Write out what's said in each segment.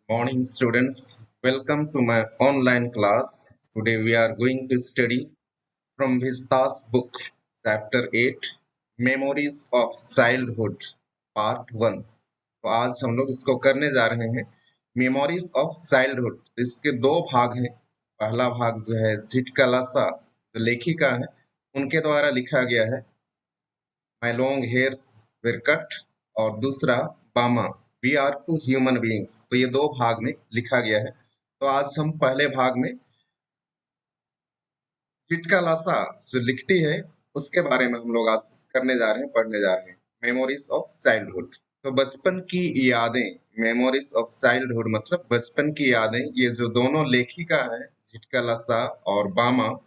Morning, students. Welcome to my online class. Today we are going to study from Vista's book, Chapter 8, Memories of Childhood, Part 1. तो आज हम लोग इसको करने जा रहे हैं मेमोरीज ऑफ चाइल्डहुड। इसके दो भाग हैं। पहला भाग जो है झिटका लासा जो लेखिका है उनके द्वारा लिखा गया है, my long hairs were cut, और दूसरा Bama, we are two human beings. तो ये दो भाग में लिखा गया है। तो आज हम पहले भाग में चिटका लासा जो लिखती है उसके बारे में हम लोग आज करने जा रहे हैं, पढ़ने जा रहे हैं। मेमोरीज ऑफ चाइल्डहुड, तो बचपन की यादें। मेमोरीज ऑफ चाइल्डहुड मतलब बचपन की यादें। ये जो दोनों लेखिका है चिटका लासा और बामा,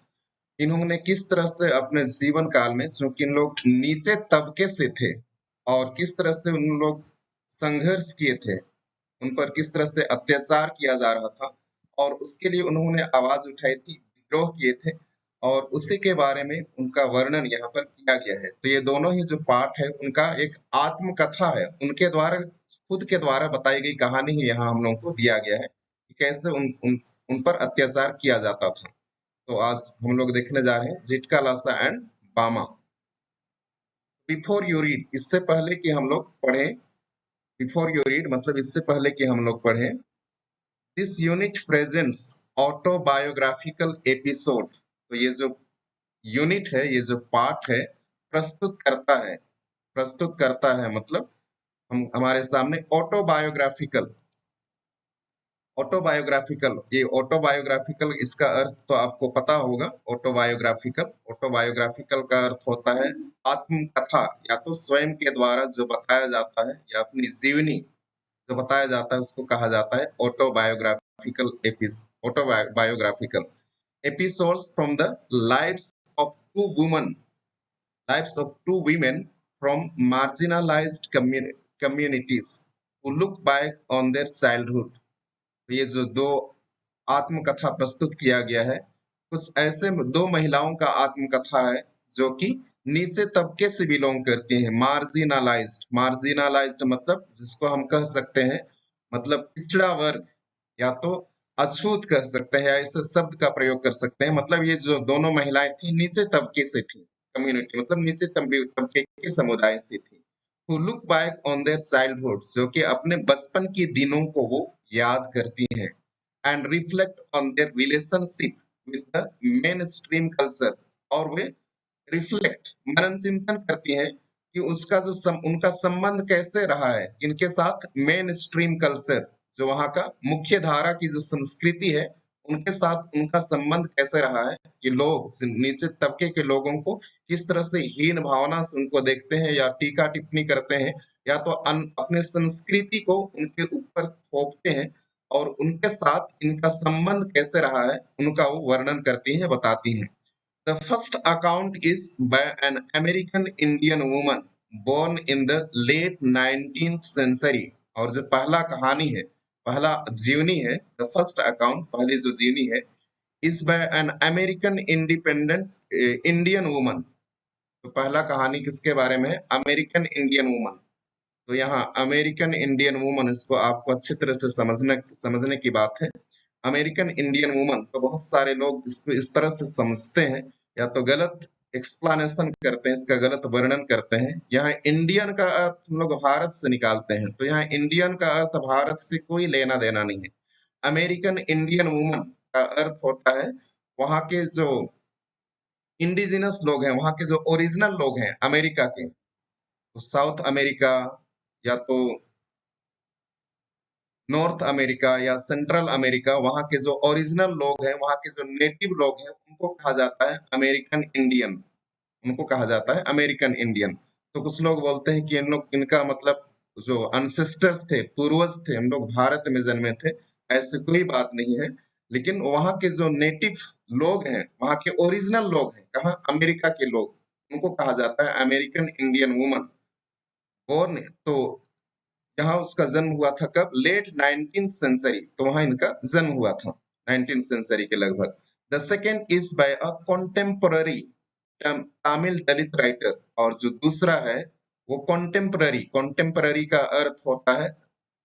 इन्होंने किस तरह से अपने जीवन काल में, चूंकि इन लोग नीचे तबके से थे और किस तरह से उन लोग संघर्ष किए थे, उन पर किस तरह से अत्याचार किया जा रहा था और उसके लिए उन्होंने आवाज उठाई थी, विद्रोह किए थे, और उसी के बारे में उनका वर्णन यहाँ पर किया गया है। तो ये दोनों ही जो पाठ है उनका एक आत्मकथा है, उनके द्वारा, खुद के द्वारा बताई गई कहानी ही यहाँ हम लोगों को दिया गया है कि कैसे उन पर अत्याचार किया जाता था। तो आज हम लोग देखने जा रहे हैं झिटका लासा एंड बामा। बिफोर यू रीड, इससे पहले कि हम लोग पढ़ें, बिफोर यू रीड मतलब इससे पहले कि हम लोग पढ़ें, this unit presents autobiographical episode. तो ये जो यूनिट है, ये जो पार्ट है, प्रस्तुत करता है मतलब हम हमारे सामने ऑटोबायोग्राफिकल, ये ऑटोबायोग्राफिकल, इसका अर्थ तो आपको पता होगा। ऑटोबायोग्राफिकल का अर्थ होता है आत्मकथा, या तो स्वयं के द्वारा जो बताया जाता है या अपनी जीवनी जो बताया जाता है उसको कहा जाता है autobiographical episodes from the lives of two women lives of two women from marginalized communities who look back on their childhood। ये जो दो आत्मकथा प्रस्तुत किया गया है, कुछ ऐसे दो महिलाओं का आत्मकथा है जो कि नीचे तबके से बिलोंग करती हैं। मार्जिनालाइज्ड मतलब जिसको हम कह सकते हैं, मतलब पिछड़ा वर्ग, या तो अछूत कह सकते हैं, ऐसे शब्द का प्रयोग कर सकते हैं। मतलब ये जो दोनों महिलाएं थी नीचे तबके से थी, कम्युनिटी मतलब नीचे तबके के समुदाय से थी। who look back on their childhood, जो कि अपने बचपन के दिनों को वो याद करती हैं, and reflect on their relationship with the mainstream culture, और वे रिफ्लेक्ट मनन चिंतन करती हैं कि उसका जो उनका संबंध कैसे रहा है इनके साथ मेन स्ट्रीम कल्चर, जो वहाँ का मुख्य धारा की जो संस्कृति है उनके साथ उनका संबंध कैसे रहा है। कि लोग नीचे तबके के लोगों को किस तरह से हीन भावना से उनको देखते हैं या टीका टिप्पणी करते हैं, या तो अपने संस्कृति को उनके ऊपर थोपते हैं, और उनके साथ इनका संबंध कैसे रहा है उनका वो वर्णन करती हैं, बताती हैं। The first account is by an American Indian woman born in the late 19th century। और जो पहला कहानी है, पहला जीवनी है, the first account, पहली जो जीवनी है, is by an American independent Indian woman। तो पहला कहानी किसके बारे में है? American Indian woman. तो यहाँ अमेरिकन इंडियन वुमन, इसको आपको अच्छी तरह से समझने की बात है। अमेरिकन इंडियन वुमन, तो बहुत सारे लोग इसको इस तरह से समझते हैं या तो गलत एक्सप्लेनेशन करते हैं, इसका गलत वर्णन करते हैं। यहाँ इंडियन का अर्थ हम लोग भारत से निकालते हैं, तो यहाँ इंडियन का अर्थ भारत से कोई लेना देना नहीं है। अमेरिकन इंडियन वुमन का अर्थ होता है वहाँ के जो इंडिजिनस लोग हैं, वहाँ के जो ओरिजिनल लोग हैं अमेरिका के, तो साउथ अमेरिका या तो नॉर्थ अमेरिका या सेंट्रल अमेरिका, वहाँ के जो ओरिजिनल लोग हैं, वहाँ के जो नेटिव लोग हैं, उनको कहा जाता है अमेरिकन इंडियन। उनको कहा जाता है अमेरिकन इंडियन। तो कुछ लोग बोलते हैं कि इनका मतलब जो अनसेस्टर्स थे, पूर्वज थे, हम लोग भारत में जन्मे थे। ऐसे कोई बात नहीं है, लेकिन वहाँ के जो नेटिव लोग हैं, वहाँ के ओरिजिनल लोग हैं, कहाँ? अमेरिका के लोग, उनको कहा जाता है अमेरिकन इंडियन वुमन। बोर्न, तो जहाँ उसका जन्म हुआ था कब? लेट 19th सेंचुरी, तो वहां इनका जन्म हुआ था 19th सेंचुरी के लगभग। The second is by a contemporary Tamil Dalit writer, और जो दूसरा है वो कॉन्टेम्पररी। कॉन्टेम्पररी का अर्थ होता है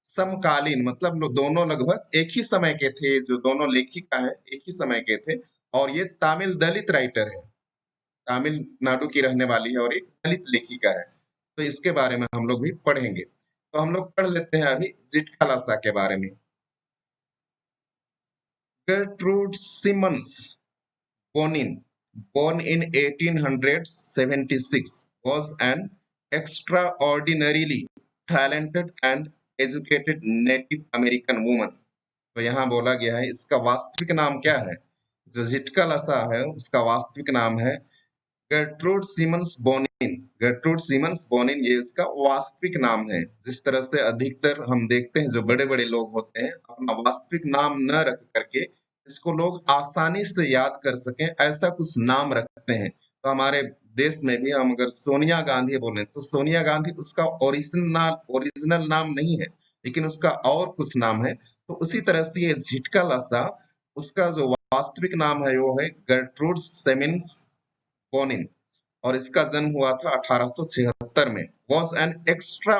समकालीन मतलब दोनों लगभग एक ही समय के थे, जो दोनों लेखिका है एक ही समय के थे, और ये तमिल दलित राइटर है, तमिलनाडु की रहने वाली है और एक दलित लेखिका है। तो इसके बारे में हम लोग भी पढ़ेंगे। तो हम लोग पढ़ लेते हैं अभी जिटका लसा के बारे में। Gertrude Simmons Bonin, born in 1876, was an extraordinarily talented and educated Native American woman. तो यहाँ बोला गया है इसका वास्तविक नाम क्या है? जो जिटका लसा है उसका वास्तविक नाम है Gertrude Simmons Bonnin. Gertrude Simmons Bonnin ये इसका वास्तविक नाम है। जिस तरह से अधिकतर हम देखते हैं जो बड़े-बड़े लोग होते हैं अपना वास्तविक नाम न रख करके जिसको लोग आसानी से याद कर सकें ऐसा कुछ नाम रखते हैं। तो हमारे देश में भी हम अगर सोनिया गांधी बोले तो सोनिया गांधी उसका ओरिजिनल नाम नहीं है, लेकिन उसका और कुछ नाम है। तो उसी तरह से ये झिटका लसा उसका जो वास्तविक नाम है वो है गर्ट्रूड सेमिन्स बोनिन और इसका जन्म हुआ था 1876 में। वॉज एन एक्स्ट्रा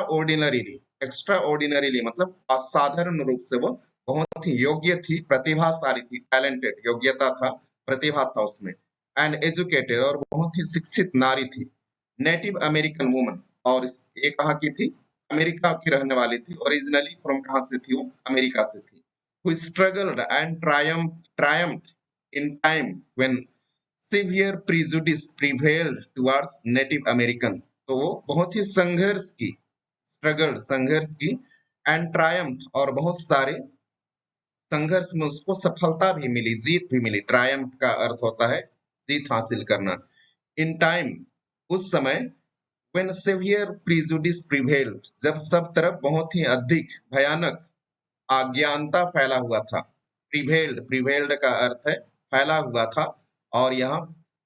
ऑर्डिनरीली मतलब असाधारण रूप से वो बहुत ही योग्य थी, प्रतिभाशाली थी, टैलेंटेड योग्यता था, प्रतिभा था उसमें, एंड एजुकेटेड और बहुत ही शिक्षित नारी थी। नेटिव अमेरिकन वुमन और ये कहाँ की थी? अमेरिका की रहने वाली थी। ओरिजिनली फ्रॉम कहाँ से थी वो? अमेरिका से थी। Who struggled and triumphed in time when severe prejudice prevailed towards Native American। तो वो बहुत ही संघर्ष की एंड ट्रायम्फ और बहुत सारे संघर्ष में उसको सफलता भी मिली, जीत भी मिली। ट्रायम्फ का अर्थ होता है जीत हासिल करना। इन टाइम उस समय when severe prejudice prevailed जब सब तरफ बहुत ही अधिक भयानक अज्ञानता फैला हुआ था। प्रिवेल्ड का अर्थ है फैला हुआ था और यहाँ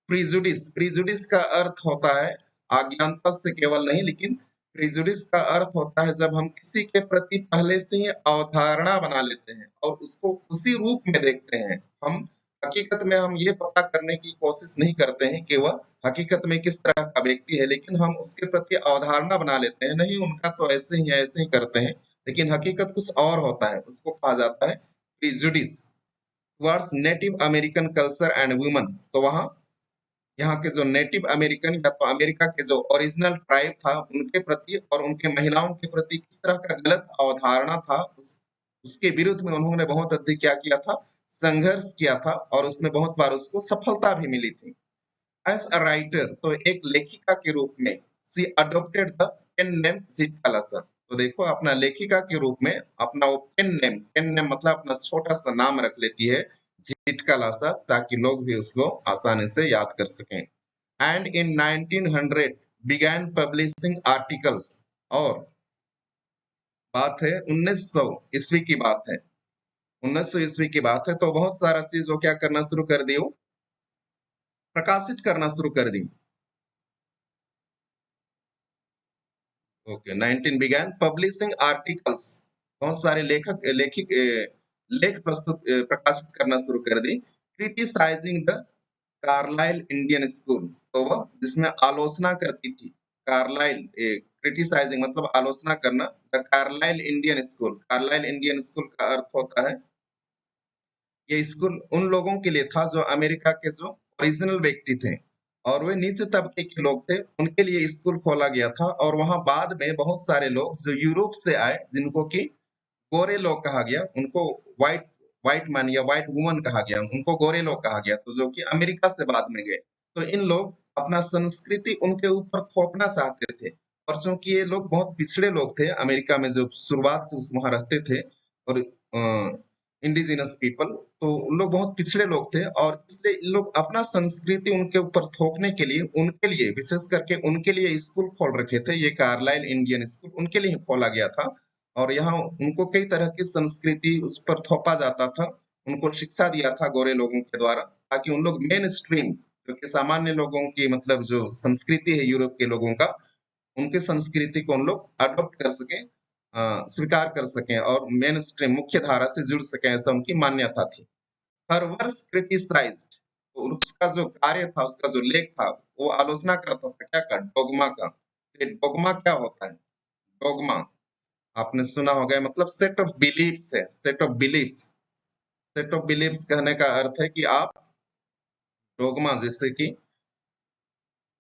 प्रिजुडिस का अर्थ होता है अज्ञानता से केवल नहीं, लेकिन प्रिजुडिस का अर्थ होता है जब हम किसी के प्रति पहले से ही अवधारणा बना लेते हैं और उसको उसी रूप में देखते हैं। हम हकीकत में हम ये पता करने की कोशिश नहीं करते हैं कि वह हकीकत में किस तरह का व्यक्ति है, लेकिन हम उसके प्रति अवधारणा बना लेते हैं, नहीं उनका तो ऐसे ही करते हैं, लेकिन हकीकत कुछ और होता है। उसको कहा जाता है prejudice towards native American culture and woman. तो वहाँ यहाँ के जो नेटिव अमेरिकन या तो अमेरिका के जो ओरिजिनल ट्राइब था उनके प्रति और उनके महिलाओं के प्रति किस तरह का गलत अवधारणा था, उसके विरुद्ध में उन्होंने बहुत अधिक क्या किया था? संघर्ष किया था और उसमें बहुत बार उसको सफलता भी मिली थी। एज अ राइटर तो एक लेखिका के रूप में she adopted the pen name Zitkalasa. तो देखो अपना लेखिका के रूप में अपना वो पेन नेम मतलब अपना छोटा सा नाम रख लेती है जिटकालासा ताकि लोग भी उसको आसानी से याद कर सकें। And in 1900 began publishing articles और बात है 1900 ईस्वी की बात है। 1900 ईस्वी की बात है तो बहुत सारा चीज वो क्या करना शुरू कर दी, वो प्रकाशित करना शुरू कर दी। ओके 19 began publishing articles बहुत सारे लेख प्रकाशित करना शुरू कर दी। Criticising the Carlyle Indian school तो वह जिसमें आलोचना करती थी। कार्लाइल क्रिटिसाइजिंग मतलब आलोचना करना। द कार्लाइल इंडियन स्कूल का अर्थ होता है ये स्कूल उन लोगों के लिए था जो अमेरिका के जो ओरिजिनल व्यक्ति थे और वे नीचे तबके के लोग थे, उनके लिए स्कूल खोला गया था। और वहां बाद में बहुत सारे लोग जो यूरोप से आए जिनको कि गोरे लोग कहा गया, उनको व्हाइट व्हाइट मैन या व्हाइट वुमन कहा गया, उनको गोरे लोग कहा गया, तो जो कि अमेरिका से बाद में गए। तो इन लोग अपना संस्कृति उनके ऊपर थोपना चाहते थे और चूंकि ये लोग बहुत पिछड़े लोग थे अमेरिका में जो शुरुआत से वहां रहते थे और इंडिजिनस पीपल, तो उन लोग बहुत पिछड़े लोग थे और इसलिए इन लोग अपना संस्कृति उनके ऊपर थोपने के लिए उनके लिए विशेष करके उनके लिए स्कूल खोल रखे थे। ये कार्लाइल इंडियन स्कूल उनके लिए खोला गया था और यहाँ उनको कई तरह की संस्कृति उस पर थोपा जाता था। उनको शिक्षा दिया था गोरे लोगों के द्वारा ताकि उन लोग मेन स्ट्रीम जो कि सामान्य लोगों की मतलब जो संस्कृति है यूरोप के लोगों का, उनकी संस्कृति को उन लोग अडॉप्ट कर सकें, स्वीकार कर सकें और मेन स्ट्रीम मुख्य धारा से जुड़ सकें, ऐसा उनकी मान्यता थी। हर वर्ष क्रिटिसाइज्ड तो उसका जो कार्य था, उसका जो लेख था, वो आलोचना करता था क्या का? डोगमा का। ये डोगमा क्या होता है? डोगमा आपने सुना होगा, मतलब सेट ऑफ बिलीफ्स है, set of beliefs. Set of beliefs कहने का अर्थ है कि आप डोगमा, जैसे कि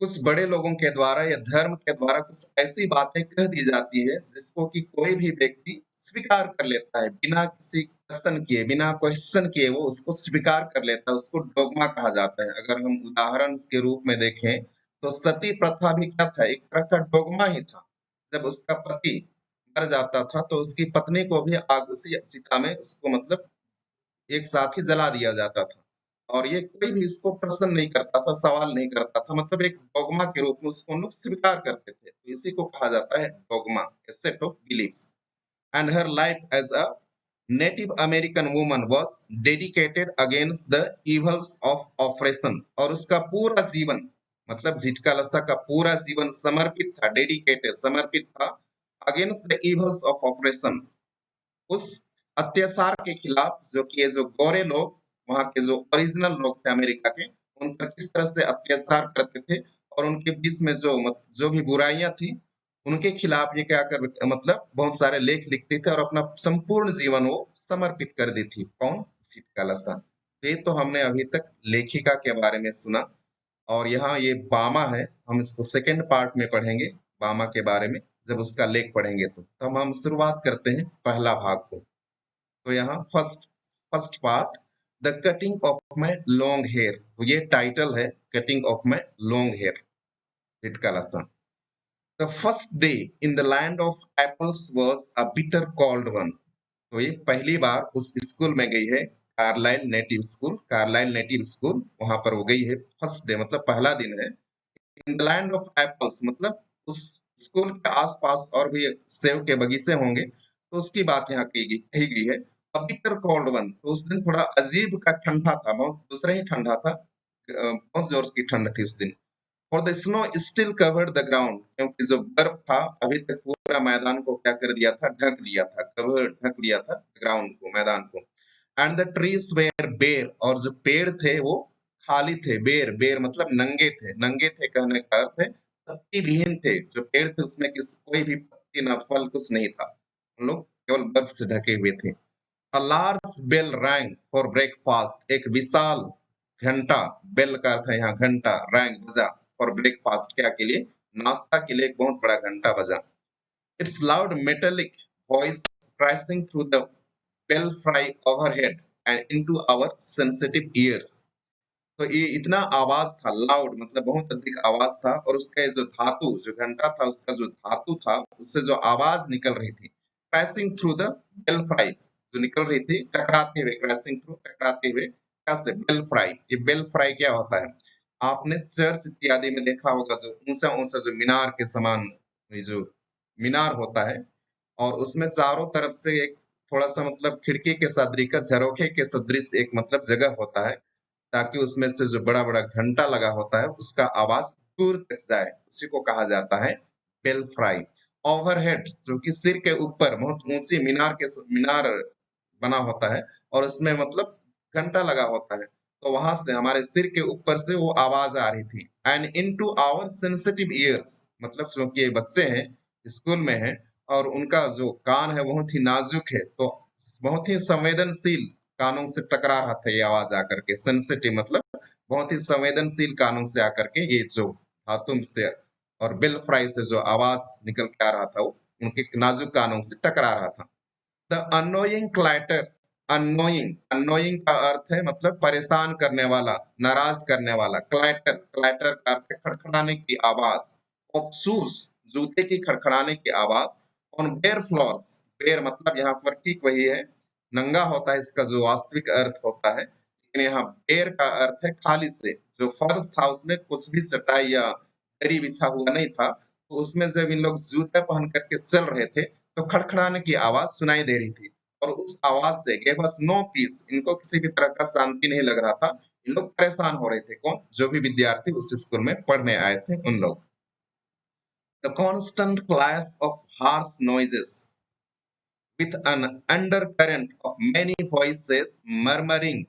कुछ बड़े लोगों के द्वारा या धर्म के द्वारा कुछ ऐसी बातें कह दी जाती है जिसको कि कोई भी व्यक्ति स्वीकार कर लेता है बिना किसी क्वेश्चन किए वो उसको स्वीकार कर लेता है, उसको डोगमा कहा जाता है। अगर हम उदाहरण के रूप में देखें तो सती प्रथा भी क्या था, एक तरह का डोगमा ही था। जब उसका पति मर जाता था तो उसकी पत्नी को भी आग उसी चिता में उसको मतलब एक साथ ही जला दिया जाता था, और ये कोई भी इसको प्रश्न नहीं करता था, सवाल नहीं करता था, मतलब एक डोगमा के रूप में उसको हम लोग स्वीकार करते थे। तो इसी को कहा जाता है dogma, a set of beliefs. And her life as a native American woman was dedicated against the evils of operation, और उसका पूरा जीवन मतलब झिटका लस्सा का पूरा जीवन समर्पित था, डेडिकेटेड समर्पित था against the evils of operation, उस अत्याचार के खिलाफ जो कि ये जो गोरे लोग, वहाँ के जो ओरिजिनल लोग थे अमेरिका के, उन पर किस तरह से अत्याचार करते थे और उनके बीच में जो भी बुराइयां थी उनके खिलाफ ये क्या कर मतलब बहुत सारे लेख लिखते थे और अपना संपूर्ण जीवन वो समर्पित कर दी थी। कौन? सिटका लसा। तो ये तो हमने अभी तक लेखिका के बारे में सुना, और यहाँ ये बामा है, हम इसको सेकंड पार्ट में पढ़ेंगे बामा के बारे में, जब उसका लेख पढ़ेंगे तो हम शुरुआत करते हैं पहला भाग को। तो यहाँ first first part, the cutting of my long hair, तो ये टाइटल है, cutting of my long hair, इटका लसन। The first day in the land of apples was a bitter cold one, तो ये पहली बार उस स्कूल में गई है, कार्लाइल नेटिव स्कूल, वहां पर वो गई है। फर्स्ट डे मतलब पहला दिन है। इन द लैंड ऑफ एप्पल्स मतलब उस स्कूल के आसपास और भी सेब के बगीचे होंगे, तो उसकी बात यहाँ कही गई है। बिटर कोल्ड वन, तो उस दिन थोड़ा अजीब का ठंडा था, बहुत दूसरा ही ठंडा था, बहुत जोर की ठंड थी उस दिन। और the snow still covered the ground, क्योंकि जो बर्फ था अभी तक पूरा मैदान को क्या कर दिया था, ढक दिया था, कवर ढक दिया था ग्राउंड को, मैदान को। एंड द ट्रीज वेर बेर, और जो पेड़ थे वो खाली थे, बेर बेर मतलब नंगे थे, नंगे थे कहने का अर्थ है पत्ती विहीन थे, जो पेड़ थे उसमें कोई भी पत्ती ना फल कुछ नहीं था, उन लोग केवल बर्फ से ढके हुए थे। A large bell rang for breakfast, एक विशाल घंटा, बेल का अर्थ है यहाँ घंटा, रैंग बजा, फॉर ब्रेकफास्ट क्या के लिए, नाश्ता के लिए एक बहुत बड़ा घंटा बजा। Its loud metallic voice crashing through the belfry overhead and into our sensitive ears, तो ये इतना आवाज था, लाउड मतलब बहुत अधिक आवाज था, और उसका ये जो धातु, जो घंटा था उसका जो धातु था उससे जो आवाज निकल रही थी, crashing through the belfry, जो निकल रही थी टकराते हुए, क्रैशिंग थ्रू टकराते हुए, कैसे? Belfry. ये बेल फ्राई क्या होता है? आपने चर्च इत्यादि में देखा होगा, जो ऊंचा ऊंचा जो मीनार के समान, ये जो मीनार होता है, और उसमें चारों तरफ से एक थोड़ा सा मतलब खिड़की के सदृश, झरोखे के सदृश एक मतलब जगह होता है, ताकि उसमें से जो बड़ा-बड़ा घंटा लगा होता है उसका आवाज दूर तक जाए, उसी को कहा जाता है बेल फ्राई। ओवरहेड, जो कि सिर के ऊपर बहुत ऊंची मीनार बना होता है, और उसमें मतलब घंटा लगा होता है, तो वहां से हमारे सिर के ऊपर से वो आवाज आ रही थी। And into our sensitive ears, मतलब क्योंकि ये बच्चे हैं, स्कूल में हैं, और उनका जो कान है बहुत ही नाजुक है, तो बहुत ही संवेदनशील कानों से टकरा रहा था ये आवाज आकर के, सेंसिटिव मतलब बहुत ही संवेदनशील कानों से आकर के ये जो धातु से और बेल फ्राई से जो आवाज निकल के आ रहा था वो उनके नाजुक कानों से टकरा रहा था। The annoying clatter, annoying, annoying का अर्थ है मतलब परेशान करने वाला, नाराज करने वाला, क्लैटर, क्लैटर का अर्थ है खड़खड़ाने की आवाज, ऑफ शूज, जूते की खड़खड़ाने की आवाज, ऑन बेयर फ्लोर्स, बेयर मतलब यहाँ पर ठीक वही है, नंगा होता है इसका जो वास्तविक अर्थ होता है, लेकिन यहाँ बेयर का अर्थ है खाली से, जो फर्श था उसमें कुछ भी चटाई या दरी बिछा हुआ नहीं था, तो उसमें जब इन लोग जूते पहन करके चल रहे थे तो खड़खड़ाने की आवाज सुनाई दे रही थी, और उस आवाज से गेव अस नो पीस, इनको किसी भी तरह का शांति नहीं लग रहा था, इन लोग परेशान हो रहे थे। कौन? जो भी विद्यार्थी उस स्कूल में पढ़ने आए थे उन लोग। The constant clash of harsh noises with an undercurrent of many voices murmuring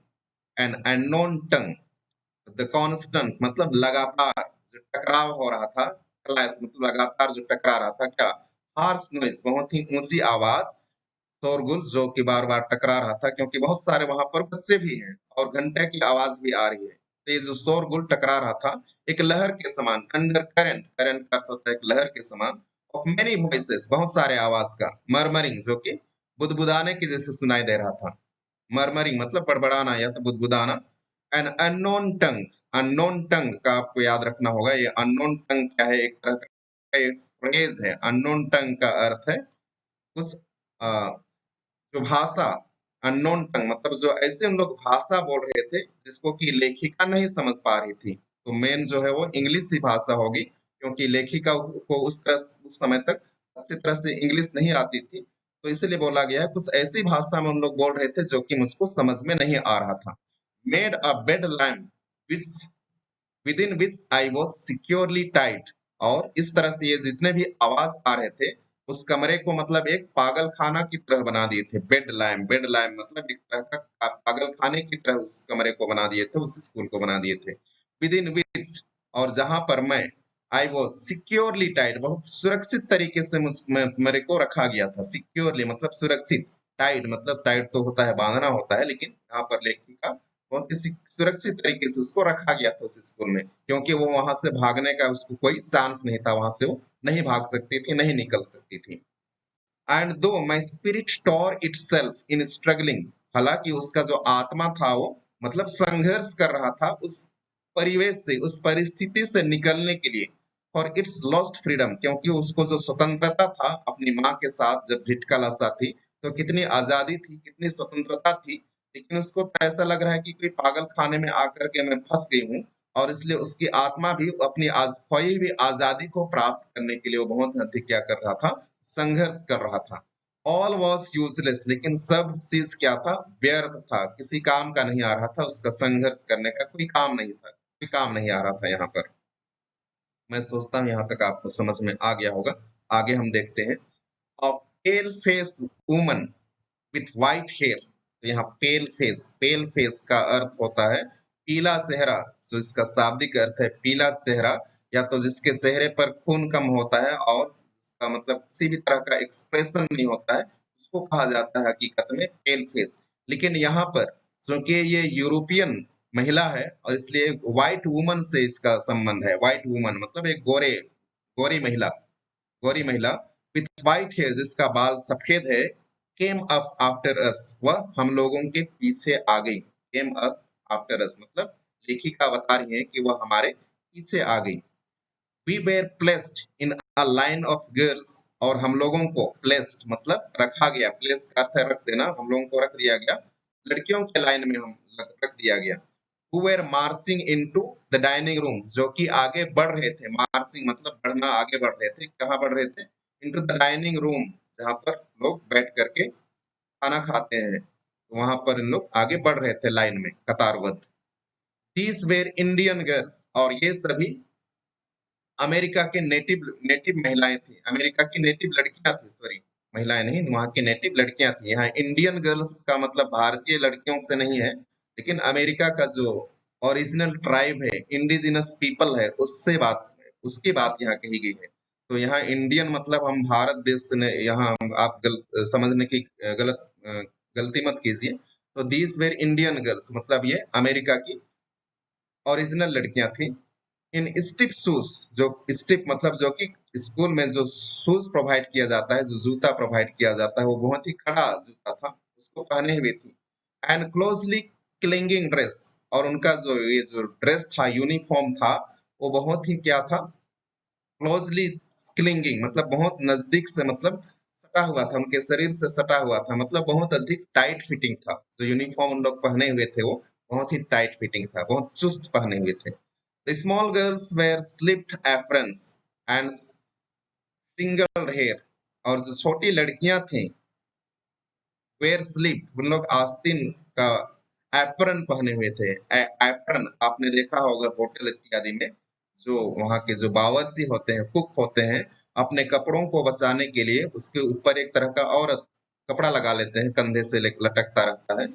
an unknown tongue, the constant मतलब लगातार जो टकराव हो रहा था, क्लैश मतलब लगातार जो टकरा रहा था क्या, हार्श नॉइज, बहुत ही ऊंची आवाज, शोरगुल जो कि बार बार टकरा रहा था, क्योंकि बहुत सारे वहां पर बच्चे भी हैं और घंटे की आवाज भी आ रही है। तो ये जो शोरगुल टकरा रहा था, एक लहर के समान, अंडर करंट, करंट का अर्थ होता है एक लहर के समान, ऑफ मेनी वॉइसेस, बहुत सारे आवाज का, मरमरिंग जो कि बुदबुदाने की जैसे सुनाई दे रहा था। मरमरिंग मतलब बड़बड़ाना या तो बुदबुदाना। एन अननोन टंग, अननोन टंग का आपको याद रखना होगा। ये अननोन टंग क्या है, एक तरह का एक फ्रेज है। अननोन टंग का अर्थ है उस जो भाषा, अननोन टंग मतलब जो ऐसे उन लोग भाषा बोल रहे थे जिसको कि लेखिका नहीं समझ पा रही थी। तो मेन जो है वो इंग्लिश ही भाषा होगी, क्योंकि लेखिका को उस समय तक अच्छी तरह से इंग्लिश नहीं आती थी। तो इसलिए बोला गया है कुछ ऐसी भाषा में उन लोग बोल रहे थे जो कि मुझको समझ में नहीं आ रहा था। Made a bed lamp which within which I was securely tight. और इस तरह से ये जितने भी आवाज आ रहे थे उस कमरे को मतलब एक पागल खाना की तरह बना दिए थे। बेड लैम्प, बेड लैम्प मतलब एक तरह का पागल खाने की तरह उस कमरे को बना दिए थे, उस स्कूल को बना दिए थे। विद इन विच, और जहां पर मैं, आई वॉज सिक्योरली टाइट, बहुत सुरक्षित तरीके से मेरे को रखा गया था। सिक्योरली मतलब सुरक्षित, टाइट मतलब टाइट तो होता है बांधना होता है, लेकिन यहाँ पर लेखिका बहुत किसी सुरक्षित तरीके से उसको रखा गया था उस स्कूल में, क्योंकि वो वहां से भागने का उसको कोई चांस नहीं था, वहां से वो नहीं भाग सकती थी, नहीं निकल सकती थी। And though my spirit tore itself in struggling, हालांकि उसका जो आत्मा था वो मतलब संघर्ष कर रहा था उस परिवेश से, उस परिस्थिति से निकलने के लिए, फॉर इट्स लॉस्ट फ्रीडम, क्योंकि उसको जो स्वतंत्रता था अपनी माँ के साथ जब झिटका थी, तो कितनी आजादी थी, कितनी स्वतंत्रता थी, लेकिन उसको तो ऐसा लग रहा है कि कोई पागल खाने में आकर के मैं फंस गई हूँ। और इसलिए उसकी आत्मा भी अपनी आज खोई हुई आजादी को प्राप्त करने के लिए वो बहुत अधिक क्या कर रहा था, संघर्ष कर रहा था। ऑल वॉज यूजलेस, लेकिन सब चीज क्या था, व्यर्थ था, किसी काम का नहीं आ रहा था, उसका संघर्ष करने का कोई काम नहीं था, कोई काम नहीं आ रहा था यहाँ पर। मैं सोचता हूँ यहाँ तक आपको समझ में आ गया होगा। आगे हम देखते हैं। A pale face woman with white hair. तो यहाँ पेल फेस, पेल फेस का अर्थ होता है पीला चेहरा। तो इसका शाब्दिक अर्थ है पीला चेहरा, या तो जिसके चेहरे पर खून कम होता है और जिसका मतलब किसी भी तरह का एक्सप्रेशन नहीं होता है, उसको कहा जाता है हकीकत में पेल फेस। लेकिन यहाँ पर चूंकि ये यूरोपियन महिला है और इसलिए व्हाइट वुमन से इसका संबंध है। व्हाइट वुमन मतलब एक गोरे, गोरी महिला, गोरी महिला विथ व्हाइट हेयर, जिसका बाल सफेद है। केम अप आफ्टर अस, वह हम लोगों के पीछे आ गई। केम अप आफ्टर अस मतलब लेखिका बता रही है कि वह हमारे पीछे आ गई। We were placed in a line of girls, और हम लोगों को प्लेस्ड मतलब रखा गया, प्लेस का अर्थ है रख देना, हम लोगों को रख दिया गया, लड़कियों के लाइन में हम रख दिया गया। who were marching into the dining room, जो कि आगे बढ़ रहे थे। मार्चिंग मतलब बढ़ना, आगे बढ़ रहे थे। कहाँ बढ़ रहे थे? into the dining room, जहाँ पर लोग बैठ करके खाना खाते हैं, वहां पर इन लोग आगे बढ़ रहे थे लाइन में कतारबद्ध। These were Indian girls, और ये सभी अमेरिका के नेटिव नेटिव महिलाएं थी, अमेरिका की नेटिव लड़कियां थी, सॉरी महिलाएं नहीं, वहां की नेटिव लड़कियां थी। यहाँ इंडियन गर्ल्स का मतलब भारतीय लड़कियों से नहीं है, लेकिन अमेरिका का जो ओरिजिनल ट्राइब है, इंडिजिनस पीपल है, उससे बात, उसकी बात यहाँ कही गई है। तो यहाँ इंडियन मतलब हम भारत देश से यहाँ आप समझने की गलती मत कीजिए। तो दीज वेर इंडियन गर्ल्स मतलब ये अमेरिका की ओरिजिनल लड़कियां थी। इन स्टिप शूज, जो स्टिप मतलब जो कि स्कूल में जो शूज प्रोवाइड किया जाता है, जो जूता प्रोवाइड किया जाता है, वो बहुत ही कड़ा जूता था, उसको पहने हुए थी। एंड क्लोजली क्लिंगिंग ड्रेस, और उनका जो ये जो ड्रेस था, यूनिफॉर्म था, वो बहुत ही क्या था, क्लोजली क्लिंगिंग मतलब बहुत नजदीक से, मतलब सटा हुआ था, उनके शरीर से सटा हुआ था, मतलब बहुत अधिक टाइट फिटिंग था। जो यूनिफॉर्म उन लोग पहने हुए थे वो बहुत ही टाइट फिटिंग था, बहुत चुस्त पहने हुए थे। The small girls wear slipped aprons and single hair, और जो छोटी लड़कियां थी वेयर स्लिप, उन लोग आस्तीन का एप्रन पहने हुए थे। एप्रन आपने देखा होगा होटल इत्यादि में, जो वहाँ के जो बावर्ची होते हैं, कुक होते हैं, अपने कपड़ों को बचाने के लिए उसके ऊपर एक तरह का और कपड़ा लगा लेते हैं, कंधे से लटकता रहता है।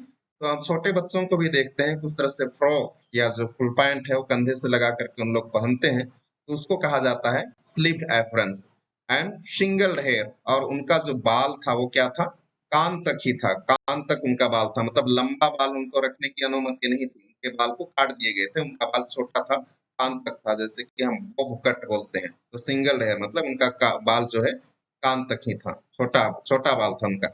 तो हम छोटे बच्चों को भी देखते हैं कि उस तरह से फ्रॉक या जो फुल पैंट है वो कंधे से लगा करके उन लोग पहनते हैं, तो उसको कहा जाता है sleeved aprons. And single hair, और उनका जो बाल था वो क्या था, कान तक ही था, कान तक उनका बाल था, मतलब लंबा बाल उनको रखने की अनुमति नहीं थी, उनके बाल को काट दिए गए थे, उनका बाल छोटा था, कान तक था, जैसे कि हम बॉब कट बोलते हैं। तो सिंगल हेयर मतलब उनका बाल जो है कान तक ही था, छोटा छोटा बाल था उनका।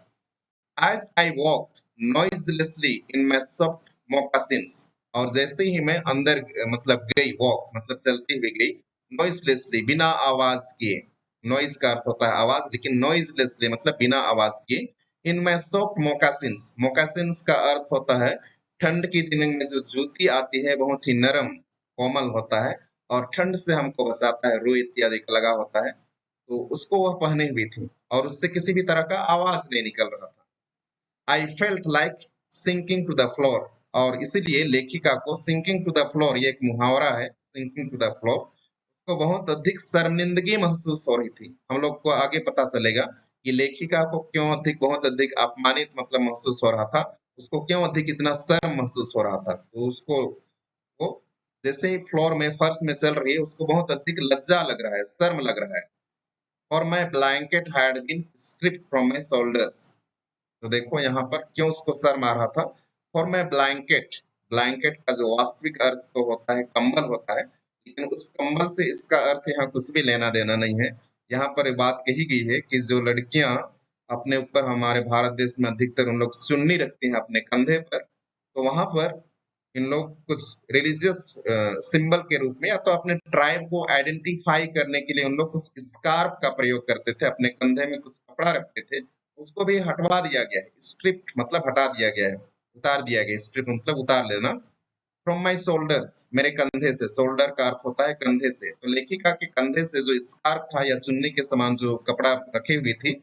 As I walked noiselessly in my soft moccasins, और जैसे ही मैं अंदर मतलब गई, वॉक मतलब चलती हुई गई, noiselessly बिना आवाज किए, नॉइज का अर्थ होता है आवाज, लेकिन noiselessly मतलब बिना आवाज किए, in my soft moccasins, moccasins का अर्थ होता है ठंड के दिनों में जो जूती आती है बहुत ही नरम कोमल होता है और ठंड से हमको बचाता है, रुई इत्यादि का लगा होता है, तो उसको वह पहने हुई थी और उससे किसी भी तरह का आवाज नहीं निकल रहा था। I felt like sinking to the floor, और इसीलिए लेखिका को सिंकिंग टू द फ्लोर, ये एक मुहावरा है, सिंकिंग टू द फ्लोर, उसको बहुत अधिक शर्मिंदगी महसूस हो रही थी। हम लोग को आगे पता चलेगा कि लेखिका को क्यों अधिक, बहुत अधिक अपमानित मतलब महसूस हो रहा था, उसको क्यों अधिक इतना शर्म महसूस हो रहा था। तो उसको वो जैसे ही फ्लोर में फर्श में चल रही है, उसको बहुत अधिक लज्जा लग रहा है, शर्म लग रहा है। और my blanket had been stripped from my shoulders, तो देखो यहाँ पर क्यों उसको शर्म आ रहा था। फॉर माई ब्लैंकेट, ब्लैंकेट का जो वास्तविक अर्थ तो होता है कंबल होता है, लेकिन उस कंबल से इसका अर्थ यहाँ कुछ भी लेना देना नहीं है। यहाँ पर ये बात कही गई है कि जो लड़कियां अपने ऊपर, हमारे भारत देश में अधिकतर उन लोग चुन्नी रखती हैं अपने कंधे पर, तो वहां पर इन लोग कुछ रिलीजियस सिंबल के रूप में या तो अपने ट्राइब को आइडेंटिफाई करने के लिए उन लोग कुछ स्कार्फ का प्रयोग करते थे, अपने कंधे में कुछ कपड़ा रखते थे, उसको भी हटवा दिया गया है। स्ट्रिप्ट मतलब हटा दिया गया है, उतार दिया गया है, स्ट्रिप मतलब उतार लेना। फ्रॉम माई शोल्डर्स, मेरे कंधे से, शोल्डर का अर्थ होता है कंधे से, तो लेखिका के कंधे से जो स्कार्फ था या चुन्नी के समान जो कपड़ा रखी हुई थी,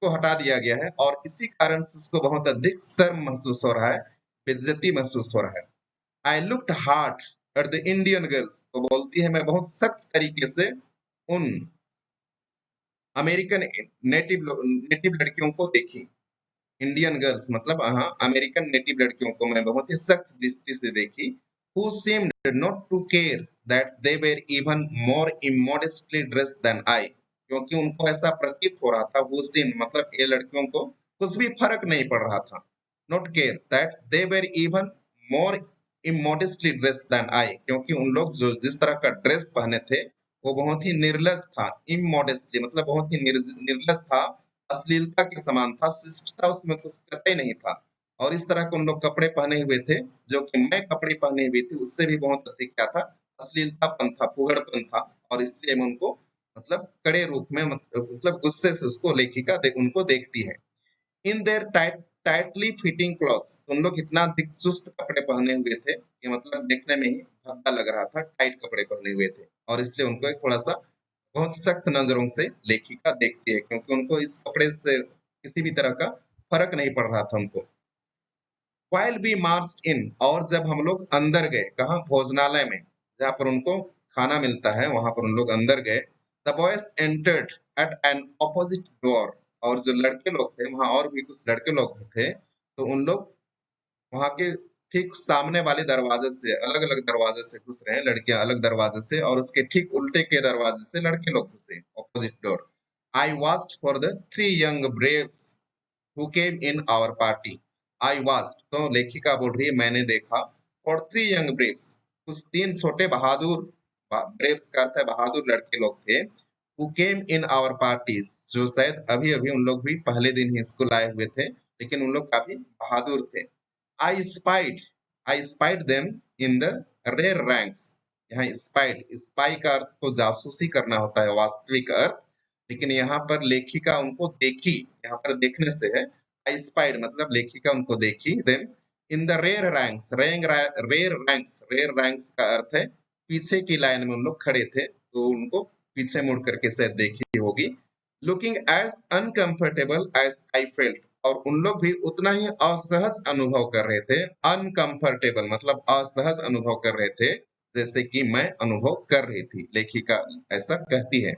को हटा दिया गया है और इसी कारण से उसको बहुत अधिक शर्म महसूस हो रहा है, बेइज्जती महसूस हो रहा है। I looked hard at the Indian girls, तो बोलती है मैं बहुत सख्त तरीके से उन अमेरिकन नेटिव लड़कियों को देखी। इंडियन गर्ल्स मतलब हाँ, अमेरिकन नेटिव लड़कियों को मैं बहुत ही सख्त दृष्टि से देखी। who seemed not to care that they were even more immodestly dressed than I, क्योंकि उनको ऐसा प्रतीत हो रहा था, who seemed मतलब ये लड़कियों को कुछ भी फर्क नहीं पड़ रहा था, not care that they were even more immodestly dressed than I, क्योंकि उन लोग जो जिस तरह का ड्रेस पहने थे वो बहुत ही निर्लज था, immodestly मतलब बहुत ही निर्लज था, अश्लीलता के समान था, शिष्टता उसमें कुछ कतई नहीं था। और इस तरह के उन लोग कपड़े पहने हुए थे, जो कि मैं कपड़े पहने हुई थी उससे भी बहुत अधिक क्या था, अश्लीलतापन था, फुहड़पन था, और इसलिए मैं उनको मतलब कड़े रूप में मतलब गुस्से से उसको लेखिका उनको देखती है। In their tightly fitting clothes, उन लोग इतना अधिक चुस्त कपड़े पहने हुए थे कि मतलब देखने में ही भद्दा लग रहा था, टाइट कपड़े पहने हुए थे, और इसलिए उनको एक थोड़ा सा बहुत सख्त नजरों से लेखिका देखती है, क्योंकि उनको इस कपड़े से किसी भी तरह का फर्क नहीं पड़ रहा था उनको। While we marched in, और जब हम लोग अंदर गए, कहाँ, भोजनालय में, जहाँ पर उनको खाना मिलता है, वहां पर उन लोग अंदर गए। The boys entered at an opposite door, और जो लड़के लोग थे वहां, और भी कुछ लड़के लोग भी थे, तो उन लोग वहां के ठीक सामने वाले दरवाजे से, अलग अलग दरवाजे से घुस रहे हैं, लड़कियां अलग दरवाजे से, और उसके ठीक उल्टे के दरवाजे से लड़के लोग घुसे, opposite door. I watched for the three young braves who came in our party. I watched तो लेखिका बोल रही है मैंने देखा, और थ्री यंग ब्रेव्स, कुछ तीन छोटे बहादुर, ब्रेव्स का अर्थ है बहादुर लड़के लोग थे, who came in our parties, जो शायद अभी अभी उन लोग भी पहले दिन ही स्कूल आए हुए थे, लेकिन उन लोग काफी बहादुर थे। I spied, I spied them in the rear ranks। यहाँ spied, spy का अर्थ तो जासूसी करना होता है वास्तविक अर्थ, लेकिन यहाँ पर लेखिका उनको देखी, यहाँ पर देखने से है। I spied मतलब लेखिका उनको देखी, then in the rear ranks, rear ranks का अर्थ है पीछे की लाइन में उन लोग खड़े थे, तो उनको पीछे मुड़ करके शायद देखी होगी। Looking as uncomfortable as I felt, और उन लोग भी उतना ही असहज अनुभव कर रहे थे, अनकंफर्टेबल मतलब असहज अनुभव कर रहे थे, जैसे कि मैं अनुभव कर रही थी, लेखिका ऐसा कहती है।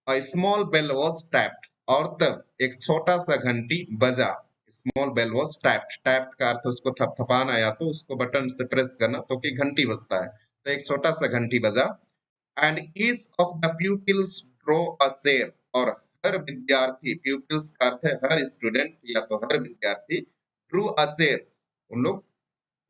A small bell was tapped, और तब एक छोटा सा घंटी बजा। Small bell was tapped, tapped का अर्थ उसको थपथपाना या तो उसको बटन से प्रेस करना, तो कि घंटी बजता है, तो एक छोटा सा घंटी बजा। And each of the pupils drew a chair, और हर विद्यार्थी, प्यूपिल्स का अर्थ है हर स्टूडेंट या तो हर विद्यार्थी, ड्रू अ चेयर, उन लोग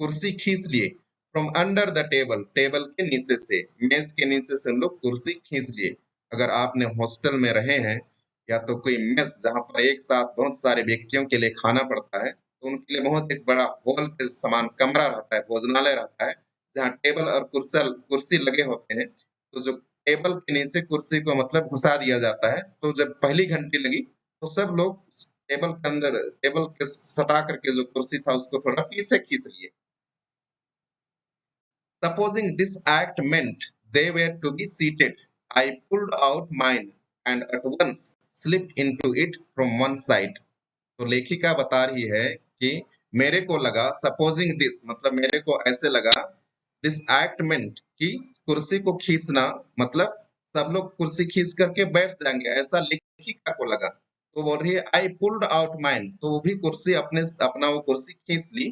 कुर्सी खींच लिए, from under the table, table के नीचे से, मेज के नीचे से हम लोग कुर्सी खींच लिए। अगर आपने हॉस्टल में रहे हैं या तो कोई मेस जहाँ पर एक साथ बहुत सारे व्यक्तियों के लिए खाना पड़ता है, तो उनके लिए बहुत एक बड़ा हॉल के समान कमरा रहता है, भोजनालय रहता है, जहाँ टेबल और कुर्सल कुर्सी लगे होते हैं। तो जो टेबल के नीचे कुर्सी को मतलब घुसा दिया जाता है, तो जब पहली घंटी लगी तो सब लोग टेबल के अंदर, टेबल के सटा करके जो कुर्सी था उसको थोड़ा पीछे खींच लिए। Supposing this act meant they were to be seated, I pulled out mine and at once slipped into it from one side. तो लेखिका बता रही है कि मेरे को लगा, सपोजिंग दिस मतलब मेरे को ऐसे लगा, दिस एक्ट meant कि कुर्सी को खींचना मतलब सब लोग कुर्सी खींच करके बैठ जाएंगे, ऐसा लेखिका को लगा। तो बोल रही है आई पुल्ड आउट माइन, तो वो भी कुर्सी अपने अपना वो कुर्सी खींच ली,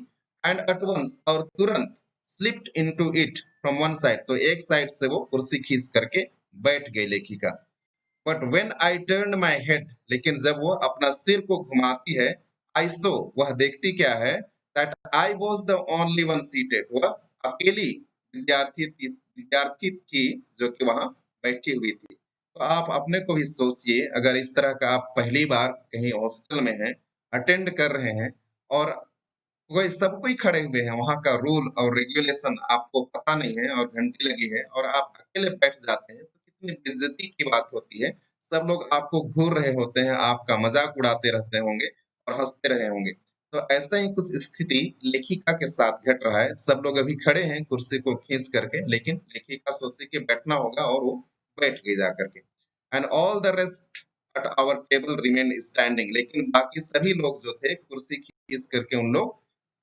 एंड एट वंस और तुरंत, slipped into it from one side, तो एक साइड से वो कुर्सी खींच करके बैठ गई लेखिका। But when I turn my head, लेकिन जब वो अपना सिर को घुमाती है, आई सो, वह देखती क्या है, that I was the only one seated, वह अकेली विद्यार्थी थी जो कि वहां बैठी हुई थी। तो आप अपने को भी सोचिए, अगर इस तरह का आप पहली बार कहीं हॉस्टल में हैं, अटेंड कर रहे हैं, और वही सब कोई खड़े हुए हैं, वहाँ का रूल और रेगुलेशन आपको पता नहीं है और घंटी लगी है और आप अकेले बैठ जाते हैं, तो कितनी बेइज्जती की बात होती है। सब लोग आपको घूर रहे होते हैं, आपका मज़ाक उड़ाते रहते होंगे और हँसते रहे होंगे। तो ऐसा ही कुछ स्थिति लेखिका के साथ घट रहा है। सब लोग अभी खड़े हैं कुर्सी को खींच करके, लेकिन लेखिका सोची कि बैठना होगा और वो बैठ गई जा करके। And all the rest at our table remain standing, लेकिन बाकी सभी लोग जो थे कुर्सी खींच करके उन लोग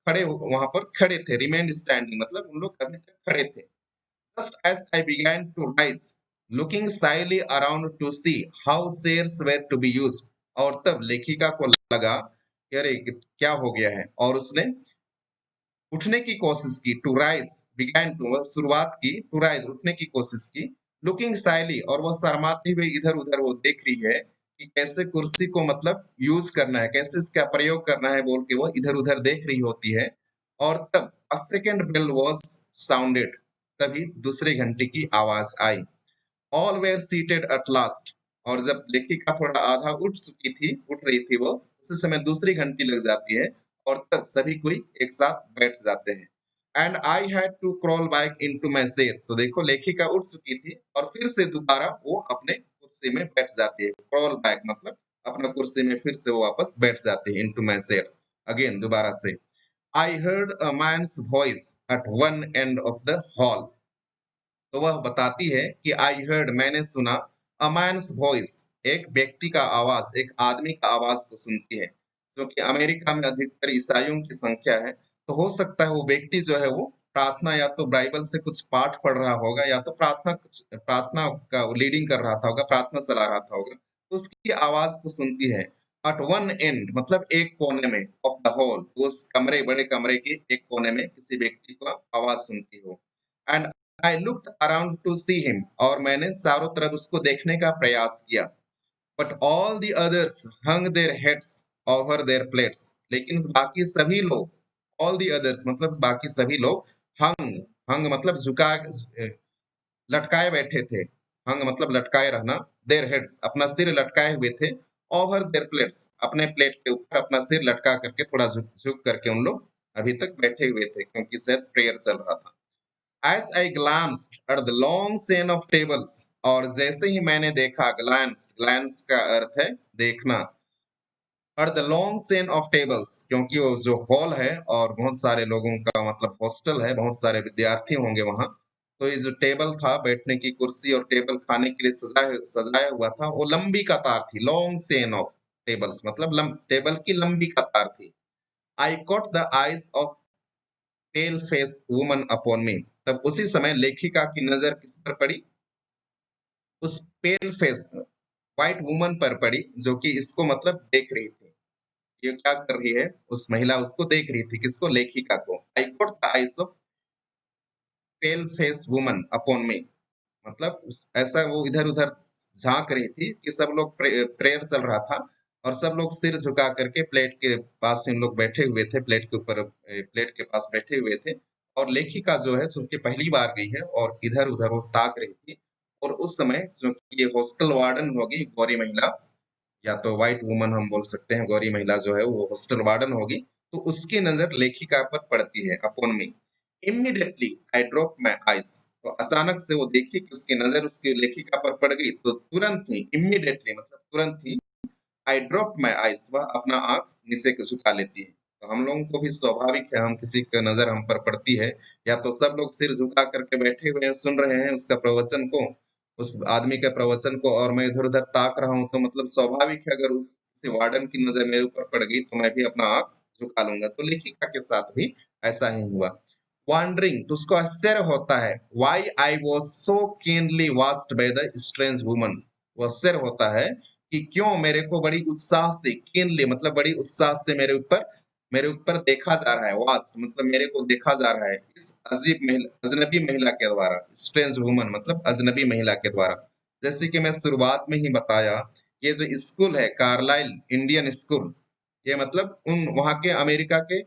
खड़े वहां पर खड़े थे, रिमेन स्टैंडिंग मतलब उन लोग अभी तक खड़े थे। Just as I began to rise, looking sidely around to see how chairs were to be used, और तब लेखिका को लगा कि अरे क्या हो गया है, और उसने उठने की कोशिश की, टू राइज, बिगैन टू शुरुआत की, टू राइज उठने की कोशिश की, लुकिंग साइडली, और वो शर्माती हुई इधर उधर वो देख रही है कि कैसे कुर्सी को मतलब यूज करना है, कैसे इसका प्रयोग करना है, बोल के वो इधर उधर देख रही होती है। और तब a second bell was sounded, तभी दूसरी घंटी की आवाज आई। All were seated at last, और जब लेखिका थोड़ा आधा उठ चुकी थी, उठ रही थी वो, उसी समय दूसरी घंटी लग जाती है और तब सभी कोई एक साथ बैठ जाते हैं। And I had to crawl back into my chair, तो देखो लेखिका उठ चुकी थी और फिर से दोबारा वो अपने कुर्सी में बैठ जाती है। क्रॉल बैक मतलब अपना कुर्सी में फिर से वो वापस बैठ जाती है, इनटू माय चेयर, अगेन दोबारा से। I heard a man's voice at one end of the hall, तो वह बताती है कि आई हर्ड, मैंने सुना, अ मैन्स वॉइस, एक व्यक्ति का आवाज, एक आदमी का आवाज को सुनती है। क्योंकि अमेरिका में अधिकतर ईसाइयों की संख्या है, तो हो सकता है वो व्यक्ति जो है वो प्रार्थना या तो बाइबल से कुछ पाठ पढ़ रहा होगा या तो प्रार्थना का लीडिंग कर रहा था होगा, प्रार्थना चला रहा था होगा, तो उसकी आवाज को सुनती है। एट वन एंड मतलब एक कोने में, ऑफ द हॉल, उस कमरे, बड़े कमरे के एक कोने में किसी व्यक्ति को आवाज सुनती हो। And I looked around to see him, और मैंने चारों तरफ उसको देखने का प्रयास किया। But all the others hung their heads over their plates, लेकिन बाकी सभी लोग, ऑल द अदर्स मतलब बाकी सभी लोग, हंग, हंग मतलब झुका, लटकाए बैठे थे। हंग मतलब लटकाए रहना, देयर हेड्स अपना सिर लटकाए हुए थे, ओवर देयर प्लेट्स अपने प्लेट के ऊपर अपना सिर लटका करके थोड़ा झुक झुक करके उन लोग अभी तक बैठे हुए थे, क्योंकि शायद प्रेयर चल रहा था। As I glanced at the long chain of tables, और जैसे ही मैंने देखा, glance का अर्थ है देखना, और the long chain of tables, क्योंकि वो जो हॉल है और बहुत सारे लोगों का मतलब हॉस्टल है, बहुत सारे विद्यार्थी होंगे वहां, तो ये जो टेबल था, बैठने की कुर्सी और टेबल खाने के लिए सजाया हुआ था, वो लंबी कतार थी, लॉन्ग चेन ऑफ टेबल्स मतलब टेबल की लंबी कतार थी। आई caught the eyes of pail face woman upon मी, तब उसी समय लेखिका की नजर किस पर पड़ी, उस पेल फेस व्हाइट वुमन पर पड़ी, जो कि इसको मतलब देख रही थी। ये क्या कर रही है, उस महिला उसको देख रही थी, किसको, लेखिका को। आई caught the eyes of pail face woman upon मी, मतलब ऐसा वो इधर उधर झांक रही थी कि सब लोग प्रेयर चल रहा था और सब लोग सिर झुका करके प्लेट के पास हम लोग बैठे हुए थे, प्लेट के ऊपर प्लेट के पास बैठे हुए थे और लेखिका जो है सो कि पहली बार गई है और इधर-उधर वो ताक रही थी और उस समय चूँकि ये हॉस्टल वार्डन होगी गौरी महिला या तो व्हाइट वुमन हम बोल सकते हैं, गौरी महिला जो है वो हॉस्टल वार्डन होगी, तो उसकी नज़र लेखिका पर पड़ती है upon me. Immediately I drop my eyes तो अचानक से वो देखी कि उसकी नज़र उसकी लेखिका पर पड़ गई, तो तुरंत ही इमीडिएटली मतलब तुरंत ही आई ड्रॉप माय आईज़ वह अपना आँख नीचे को झुका लेती है। तो हम लोगों को भी स्वाभाविक है, हम किसी की नज़र हम पर पड़ती है, या तो सब लोग सिर झुका करके बैठे हुए हैं, सुन रहे हैं उसका प्रवचन को, उस आदमी के प्रवचन को और मैं इधर-उधर ताक रहा हूँ, तो मतलब स्वाभाविक है अगर उस किसी वार्डन की नज़र मेरे ऊपर पड़ गई, तो मैं भी अपना आँख झुका लूँगा। तो लेखिका के साथ भी ऐसा ही हुआ। वॉन्डरिंग तो उसको आश्चर्य होता है, why I was so keenly watched by the strange woman. वो आश्चर्य होता है कि क्यों मेरे को बड़ी उत्साह से कीनली मतलब बड़ी उत्साह से मेरे ऊपर देखा जा रहा है, वॉच मतलब मेरे को देखा जा रहा है इस अजनबी महिला के द्वारा, स्ट्रेंज वुमन मतलब अजनबी महिला के द्वारा। जैसे कि मैं शुरुआत में ही बताया, ये जो स्कूल है कार्लाइल इंडियन स्कूल, ये मतलब उन वहाँ के अमेरिका के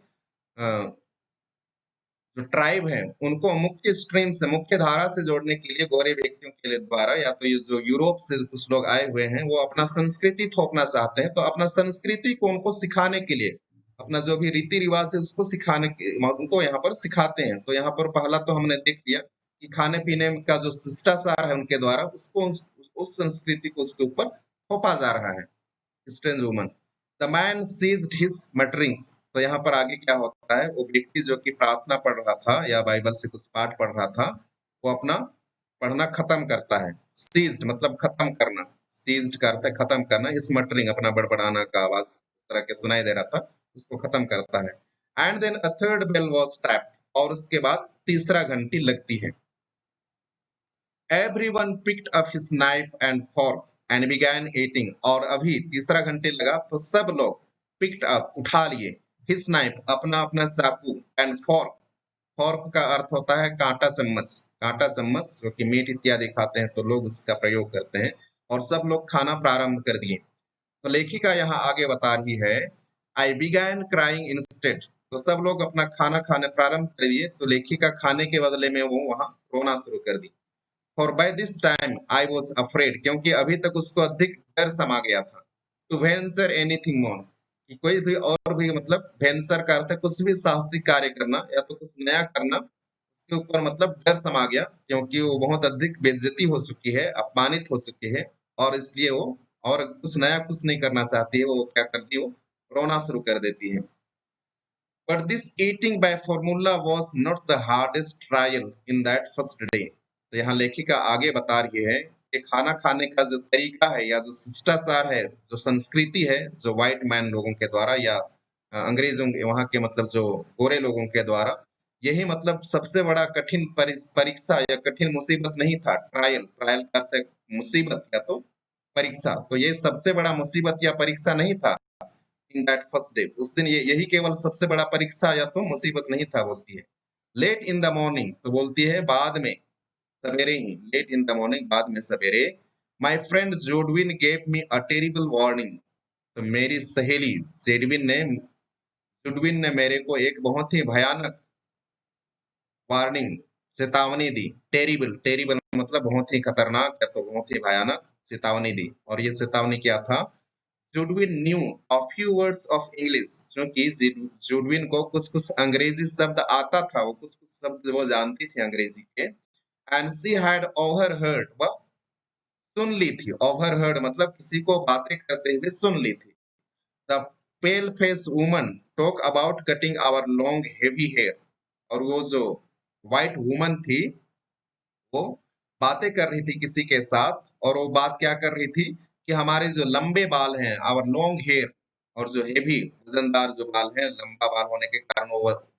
जो ट्राइब है, उनको मुख्य स्ट्रीम से मुख्य धारा से जोड़ने के लिए गोरे व्यक्तियों के लिए द्वारा या तो ये जो यूरोप से कुछ लोग आए हुए हैं, वो अपना संस्कृति थोपना चाहते हैं, तो अपना संस्कृति को उनको सिखाने के लिए, अपना जो भी रीति-रिवाज है उसको सिखाने के उनको यहाँ पर सिखाते हैं। तो यहाँ पर पहला तो हमने देख लिया कि खाने-पीने का जो शिष्टाचार है उनके द्वारा उसको उस संस्कृति को उसके ऊपर थोपा जा रहा है। Strange woman the man seized his mutterings तो यहाँ पर आगे क्या होता है वो व्यक्ति जो कि प्रार्थना पढ़ रहा था या बाइबल से कुछ पाठ पढ़ रहा था वो अपना पढ़ना खत्म करता है सीज्ड मतलब खत्म करना सीज्ड का अर्थ है खत्म करना इस मटरिंग अपना बड़बड़ाना का आवाज इस तरह के सुनाई दे रहा था उसको खत्म करता है and then a third bell was tapped और उसके बाद तीसरा घंटी लगती है Everyone picked up his knife and fork and began eating. और अभी तीसरा घंटे लगा तो सब लोग picked up उठा लिए his knife अपना अपना चाकू and fork fork का अर्थ होता है कांटा चम्मच जो कि मीट इत्यादि खाते हैं तो लोग उसका प्रयोग करते हैं और सब लोग खाना प्रारंभ कर दिए तो लेखिका यहाँ आगे बता रही है आई बिगैन क्राइंग इंस्टेड तो सब लोग अपना खाना खाने प्रारंभ कर दिए तो लेखिका खाने के बदले में वो वहां रोना शुरू कर दी For by this time I was afraid क्योंकि अभी तक उसको अधिक डर समा गया था to venture anything more कि कोई भी और भी मतलब venture का अर्थ है कुछ भी साहसिक कार्य करना या तो कुछ नया करना उसके ऊपर मतलब डर समा गया क्योंकि वो बहुत अधिक बेइज्जती हो चुकी है अपमानित हो चुकी है और इसलिए वो और कुछ नया कुछ नहीं करना चाहती है वो क्या करती है वो रोना शुरू कर देती है But this eating by formula was not the hardest trial in that first day. तो यहाँ लेखिका आगे बता रही है कि खाना खाने का जो तरीका है या जो शिष्टाचार है, जो संस्कृति है, जो व्हाइट मैन लोगों के द्वारा या अंग्रेजों के वहाँ के मतलब जो गोरे लोगों के द्वारा, यही मतलब सबसे बड़ा कठिन परीक्षा या कठिन मुसीबत नहीं था। ट्रायल, ट्रायल का अर्थ है मुसीबत या तो परीक्षा। तो ये सबसे बड़ा मुसीबत या परीक्षा नहीं था। इन दैट फर्स्ट डे उस दिन ये यही केवल सबसे बड़ा परीक्षा या तो मुसीबत नहीं था बोलती है लेट इन द मॉर्निंग तो बोलती है बाद में सवेरे ही लेट इन द मॉर्निंग बाद में सवेरे my friend Judewin gave me a terrible warning तो मेरी सहेली जुडविन ने मेरे को एक बहुत ही भयानक वार्निंग चेतावनी दी टेरिबल टेरिबल मतलब बहुत ही खतरनाक या तो बहुत ही भयानक चेतावनी दी और ये चेतावनी क्या था जुडविन new a few words of English क्योंकि जुडविन को कुछ कुछ अंग्रेजी शब्द आता था वो कुछ कुछ शब्द वो जानती थी अंग्रेजी के and she had overheard वह सुन ली थी overheard मतलब किसी को बातें करते हुए सुन ली थी the pale face woman talk about cutting our long heavy hair और वो जो व्हाइट वुमन थी वो बातें कर रही थी किसी के साथ और वो बात क्या कर रही थी कि हमारे जो लंबे बाल हैं आवर लॉन्ग हेयर और जो हेवी वजनदार जो बाल हैं लंबा बाल होने के कारण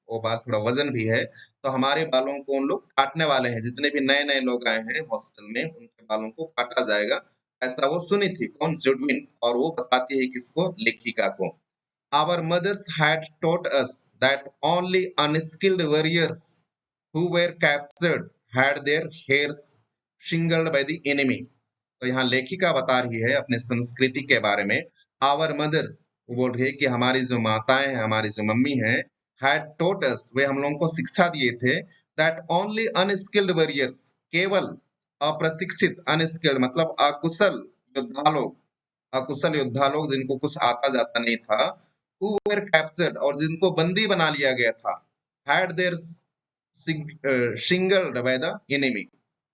वो बाल थोड़ा वजन भी है तो हमारे बालों को उन लोग काटने वाले हैं जितने भी नए नए लोग आए हैं हॉस्टल में उनके बालों को काटा जाएगा ऐसा वो सुनी थी कौन जुडविन और वो बताती है किसको लेखिका को Our mothers had taught us that only unskilled warriors who were captured had their hairs shingled by the enemy. तो यहाँ लेखिका बता रही है अपने संस्कृति के बारे में। आवर मदर्स, वो बोल रही है कि हमारी जो माताएं हैं, हमारी जो मम्मी हैं, हैड टोट अस, वे हम लोगों को शिक्षा दिए थे, दैट ओनली अनस्किल्ड वॉरियर्स, केवल अप्रशिक्षित, अनस्किल्ड मतलब अकुशल योद्धा लोग जिनको कुछ आता जाता नहीं था, who were captured और जिनको बंदी बना लिया गया था, had their shingled by the enemy,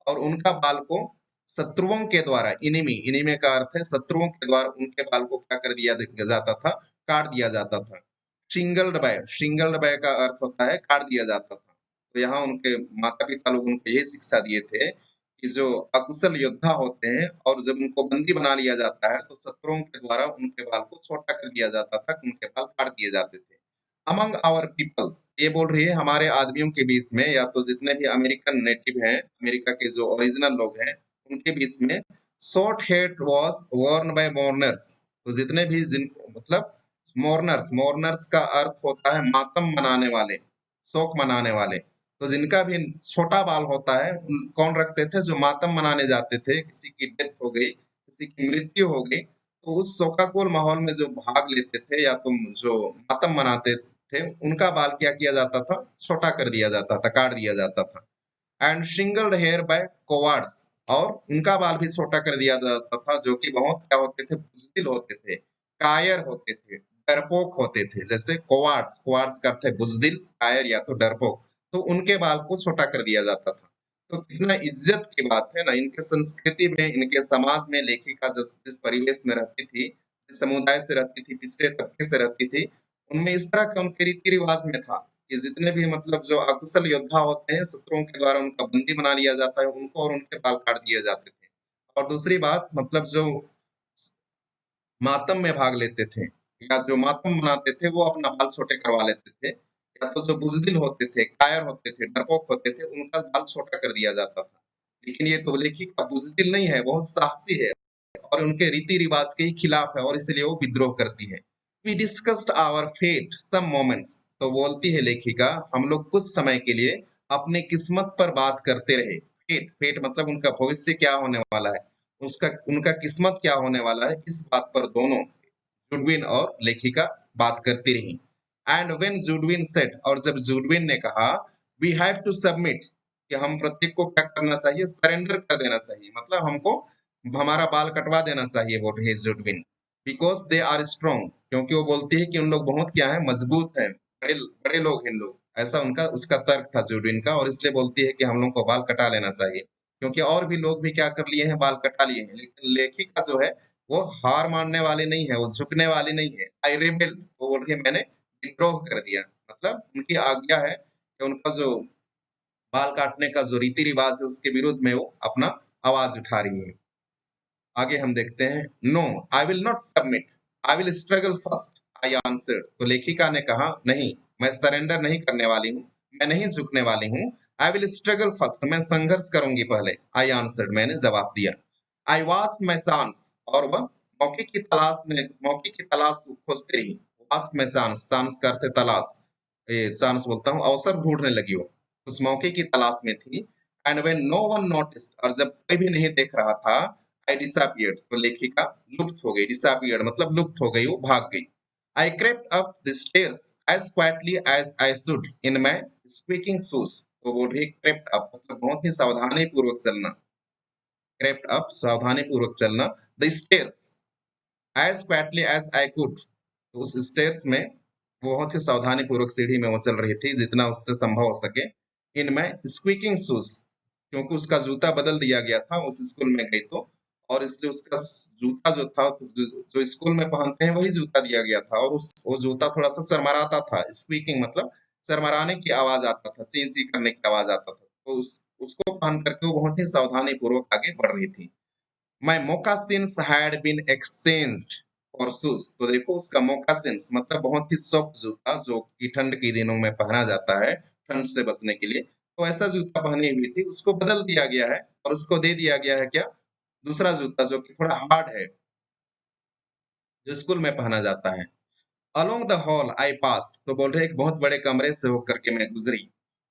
और उनका बाल को शत्रुओं के द्वारा, इनिमी का अर्थ है शत्रुओं के द्वारा, उनके बाल को क्या कर दिया जाता था, काट दिया जाता था। शिंगल्ड बाय का अर्थ होता है काट दिया जाता था। तो यहाँ उनके माता पिता लोग उनको यही शिक्षा दिए थे कि जो अकुशल योद्धा होते हैं और जब उनको बंदी बना लिया जाता है तो शत्रुओं के द्वारा उनके बाल को छोटा कर दिया जाता था, उनके बाल काट दिए जाते थे। अमंग आवर पीपल, ये बोल रही है हमारे आदमियों के बीच में, या तो जितने भी अमेरिकन नेटिव हैं, अमेरिका के जो ओरिजिनल लोग हैं, उनके बीच में short hair was worn by mourners. तो जितने भी जिन मतलब मोर्नर्स का अर्थ होता है मातम मनाने वाले, शोक मनाने वाले। तो जिनका भी छोटा बाल होता है, कौन रखते थे, जो मातम मनाने जाते थे, किसी की डेथ हो गई, किसी की मृत्यु हो गई, तो उस शोकाकुल माहौल में जो भाग लेते थे या तुम जो मातम मनाते थे, उनका बाल क्या किया जाता था, छोटा कर दिया जाता था, काट दिया जाता था। एंड सिंगल्ड हेयर बाय कोवार्ड्स, और उनका बाल भी छोटा कर दिया जाता था, जो कि बहुत क्या होते थे, बुज़दिल होते थे, कायर होते थे, डरपोक होते थे। जैसे कोवार्ड्स का अर्थ है बुज़दिल, कायर या तो डरपोक। तो उनके बाल को छोटा कर दिया जाता था। तो कितना इज्जत की बात है ना, इनके संस्कृति में, इनके समाज में लेखिका जिस परिवेश में रहती थी, जिस समुदाय से रहती थी, पिछड़े तबके से रहती थी, उनमें इस तरह का उनके रीति-रिवाज में था कि जितने भी मतलब जो अकुशल योद्धा होते हैं, शत्रुओं के द्वारा उनका बंदी बना लिया जाता है, उनको और उनके बाल काट दिए जाते थे। और दूसरी बात मतलब जो मातम में भाग लेते थे या जो मातम मनाते थे, वो अपना बाल छोटे करवा लेते थे, या तो जो बुज़दिल होते थे, कायर होते थे, डरपोक होते थे, उनका बाल छोटा कर दिया जाता था। लेकिन ये तो लेखिका बुज़दिल नहीं है, बहुत साहसी है और उनके रीति-रिवाज के ही खिलाफ है और इसलिए वो विद्रोह करती है। We discussed our fate some moments, तो बोलती है लेखिका, हम लोग कुछ समय के लिए अपने किस्मत पर बात करते रहे। फेट मतलब उनका भविष्य क्या होने वाला है, उसका उनका किस्मत क्या होने वाला है, इस बात पर दोनों जुडविन और लेखिका बात करती रही। एंड व्हेन जुडविन सेड, और जब जुडविन ने कहा, वी हैव टू सबमिट, कि हम प्रत्येक को क्या करना चाहिए, सरेंडर कर देना चाहिए, मतलब हमको हमारा बाल कटवा देना चाहिए, वो रही जुडविन, बिकॉज दे आर स्ट्रॉन्ग, क्योंकि वो बोलती है कि उन लोग बहुत क्या है, मजबूत है, बड़े बड़े लोग हैं लोग, ऐसा उनका उसका तर्क था जुडविन का, और इसलिए बोलती है कि हम लोग को बाल कटा लेना चाहिए, क्योंकि और भी लोग भी क्या कर लिए हैं, बाल कटा लिए हैं, लेकिन लेखिका जो है वो हार मानने वाली नहीं है, वो झुकने वाली नहीं है। आई रिबेल, वो बोल रही है मैंने विद्रोह कर दिया, मतलब उनकी आज्ञा है कि उनका जो बाल काटने का जो रीति रिवाज है उसके विरुद्ध में वो अपना आवाज उठा रही है। आगे हम देखते हैं, no I will not submit, I will struggle first, I answered, तो लेखिका ने कहा नहीं, मैं सरेंडर नहीं करने वाली हूँ, मैं नहीं झुकने वाली हूँ। आई विल स्ट्रगल फर्स्ट, मैं संघर्ष करूंगी पहले। आई आंसर्ड, मैंने जवाब दिया। आई वास्ट माई चांस, और वह मौके की तलाश खोजती रही। वास्ट माई चांस, चांस का अर्थ है तलाश, ये चांस बोलता हूँ, अवसर ढूंढने लगी वो, उस मौके की तलाश में थी। And when no one notice, और जब कोई भी नहीं देख रहा था, आई डिसअपियर्ड, तो लेखिका लुप्त हो गई, डिसअपियर्ड मतलब लुप्त हो गई, वो भाग गई। I crept up the stairs as quietly as I should in my squeaking shoes, तो बोल रही क्रेप्ट अप मतलब बहुत ही सावधानी पूर्वक चलना, क्रेप्ट अप सावधानी पूर्वक चलना, the stairs as quietly as I could, तो उस स्टेयर्स में वो बहुत ही सावधानी पूर्वक सीढ़ी में वो चल रही थी जितना उससे संभव हो सके। इन माय स्क्वीकिंग शूज, क्योंकि उसका जूता बदल दिया गया था उस स्कूल में गई तो, और इसलिए उसका जूता जो था, जो स्कूल में पहनते हैं वही जूता दिया गया था, और उस वो जूता थोड़ा सा चरमराता था, स्क्वीकिंग मतलब चरमराने की आवाज आता था, ची ची करने की आवाज आता था, तो उसको पहन करके वो बहुत ही सावधानी पूर्वक आगे बढ़ रही थी। My moccasins had been exchanged for shoes, तो देखो उसका मोकासिन्स मतलब बहुत ही सॉफ्ट जूता, जो कि ठंड के दिनों में पहना जाता है ठंड से बचने के लिए, तो ऐसा जूता पहनी हुई थी, उसको बदल दिया गया है और उसको दे दिया गया है क्या, दूसरा जूता जो कि थोड़ा हार्ड है, जो स्कूल में पहना जाता है। Along the hall I passed, तो बोल रहे एक बहुत बड़े कमरे से होकर के मैं गुजरी,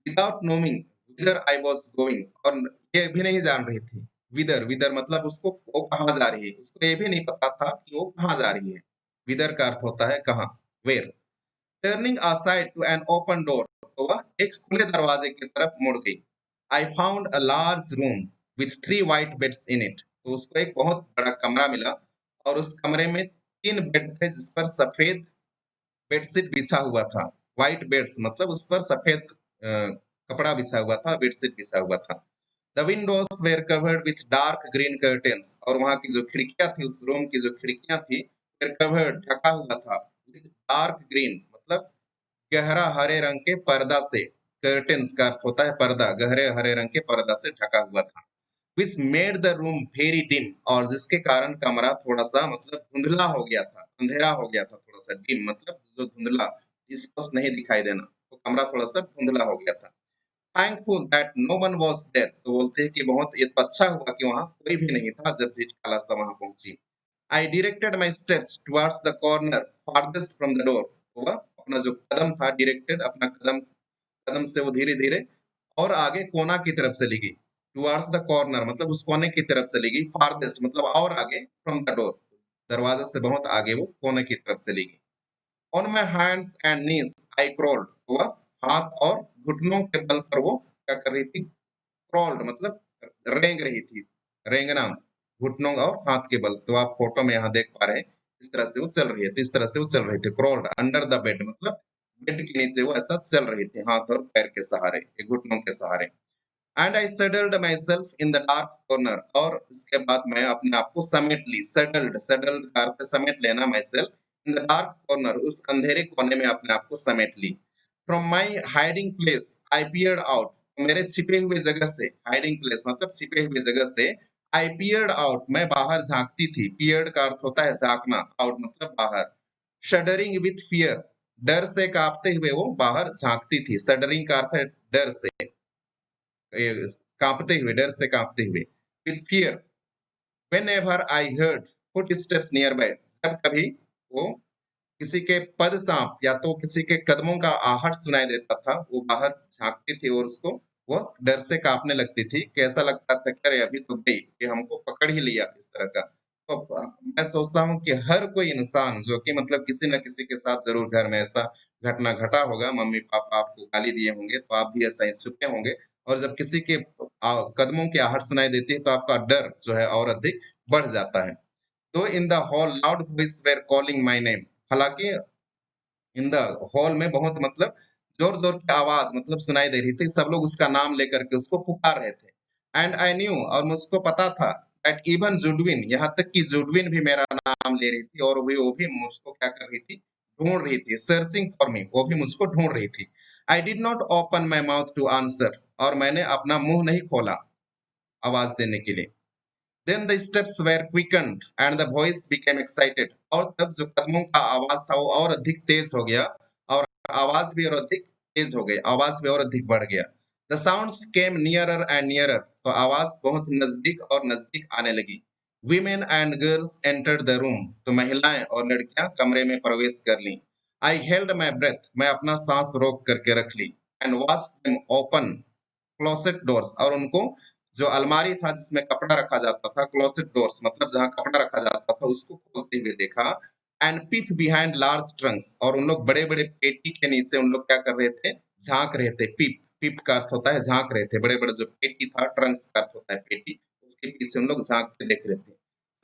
without knowing whether I was going, और ये भी नहीं जान रही थी विदर विदर मतलब उसको वो कहाँ जा रही है, उसको ये भी नहीं पता था कि वो कहाँ जा रही है। विदर का अर्थ होता है कहाँ, where. Turning aside to an open door, तो वह एक खुले दरवाजे की तरफ मुड़ गई। I found a large room with three white beds in it, तो उसको एक बहुत बड़ा कमरा मिला और उस कमरे में 3 बेड थे जिस पर सफेद बेडशीट बिछा हुआ था। व्हाइट बेड्स मतलब उस पर सफेद कपड़ा बिछा हुआ था, बेडशीट बिछा हुआ था। The windows were covered with dark green curtains, और वहां की जो खिड़कियां थी, उस रूम की जो खिड़कियां थी, वेर कवर्ड ढका हुआ था विथ डार्क ग्रीन मतलब गहरा हरे रंग के पर्दा से। कर्टेन्स का अर्थ होता है पर्दा, गहरे हरे रंग के पर्दा से ढका हुआ था। Which made the room very dim, और जिसके कारण कमरा थोड़ा सा मतलब धुंधला हो गया था, अंधेरा हो गया था, थोड़ा सा डिम मतलब जो धुंधला, स्पष्ट नहीं दिखाई देना, तो कमरा थोड़ा सा धुंधला हो गया था। Thankful that no one was there, तो बोलते हैं कि बहुत ये तो अच्छा हुआ कि वहां कोई भी नहीं था जब जीत खालसा वहां पहुंची। I directed my steps towards the corner farthest from the door, वह अपना जो कदम था, डायरेक्टेड अपना कदम, कदम से वो धीरे धीरे और आगे कोना की तरफ चली गई। टुवर्ड्स द कॉर्नर मतलब उस कोने की तरफ चली गई, फारदेस्ट मतलब और आगे, फ्रॉम द डोर दरवाजा से बहुत आगे वो कोने की तरफ चली गई। ऑन माय हैंड्स एंड नीज आई क्रोल्ड, वह हाथ और घुटनों के बल पर वो क्या कर रही थी, क्रोल्ड मतलब रेंग रही थी, रेंगना, घुटनों और हाथ के बल। तो आप फोटो में यहाँ देख पा रहे हैं इस तरह से वो चल रही है, तो इस तरह से वो चल रही थी, क्रोल्ड अंडर द बेड मतलब बेड के नीचे वो ऐसा चल रही थी, हाथ और पैर के सहारे, घुटनों के सहारे। And I settled my self in the dark corner, और इसके बाद मैं अपने आप को समेट ली, सेटल्ड, सेटल्ड का अर्थ है समेट लेना, myself in the dark corner उस अंधेरे कोने में अपने आप को समेट ली। From my hiding place I peered out, मेरे छिपे हुए जगह से, हाइडिंग प्लेस मतलब छिपे हुए जगह से, आई पियर्ड आउट मैं बाहर झांकती थी, पियर्ड का अर्थ होता है झांकना, आउट मतलब बाहर। शडरिंग विथ फियर, डर से कांपते हुए वो बाहर झांकती थी, शडरिंग का अर्थ है डर से, कांपते हुए, डर से कांपते हुए। With fear whenever I heard footsteps near by, जब कभी वो किसी के पद सांप या तो किसी के कदमों का आहट सुनाई देता था, वो बाहर झांकती थी और उसको वो डर से कांपने लगती थी, कि ऐसा लगता था कि अरे अभी तो गई, कि हमको पकड़ ही लिया, इस तरह का। तो मैं सोचता हूँ कि हर कोई इंसान जो कि मतलब किसी न किसी के साथ जरूर घर में ऐसा घटना घटा होगा, मम्मी पापा आपको गाली दिए होंगे, तो आप भी ऐसा ही चुपे होंगे, और जब किसी के कदमों की आहट सुनाई देती है तो आपका डर जो है और अधिक बढ़ जाता है। तो in the hall loud voice were calling my name, हालांकि इन द हॉल में बहुत मतलब जोर-जोर की आवाज़ मतलब सुनाई दे रही थी। सब लोग उसका नाम लेकर के उसको पुकार रहे थे। एंड आई न्यू, और मुझको पता था दैट इवन जुडविन, यहाँ तक कि जुडविन भी मेरा नाम ले रही थी, और वो भी मुझको क्या कर रही थी, ढूँढ रही थी, सर्चिंग फॉर मी, वो भी मुझको ढूँढ रही थी। I did not open my mouth to answer, और मैंने अपना मुँह नहीं खोला आवाज़ देने के लिए। Then the steps were quickened and the voice became excited, और तब जो कदमों का आवाज था वो और अधिक तेज हो गया, और आवाज भी और अधिक तेज हो गई, आवाज भी और अधिक बढ़ गया। The sounds came nearer and nearer, तो आवाज बहुत नजदीक और नजदीक आने लगी। Women and girls entered the room, तो महिलाएं और लड़कियां कमरे में प्रवेश कर लीं। I held my breath, मैं अपना सांस रोक करके रख ली। And watched them open closet doors, और उनको जो अलमारी था जिसमें कपड़ा रखा जाता था, क्लोसेट डोर्स मतलब जहाँ कपड़ा रखा जाता था, उसको खोलते हुए देखा। And peep behind large trunks, और उन लोग बड़े-बड़े पेटी के नीचे उन लोग क्या कर रहे थे, झाँक रहे थे। पीप, पीप का अर्थ होता है झाँक रहे थे। बड़े-बड़े जो पेटी था, ट्रंक्स का अर्थ होता है पेटी, उसके पीछे उन लोग झाँक के देख रहे थे।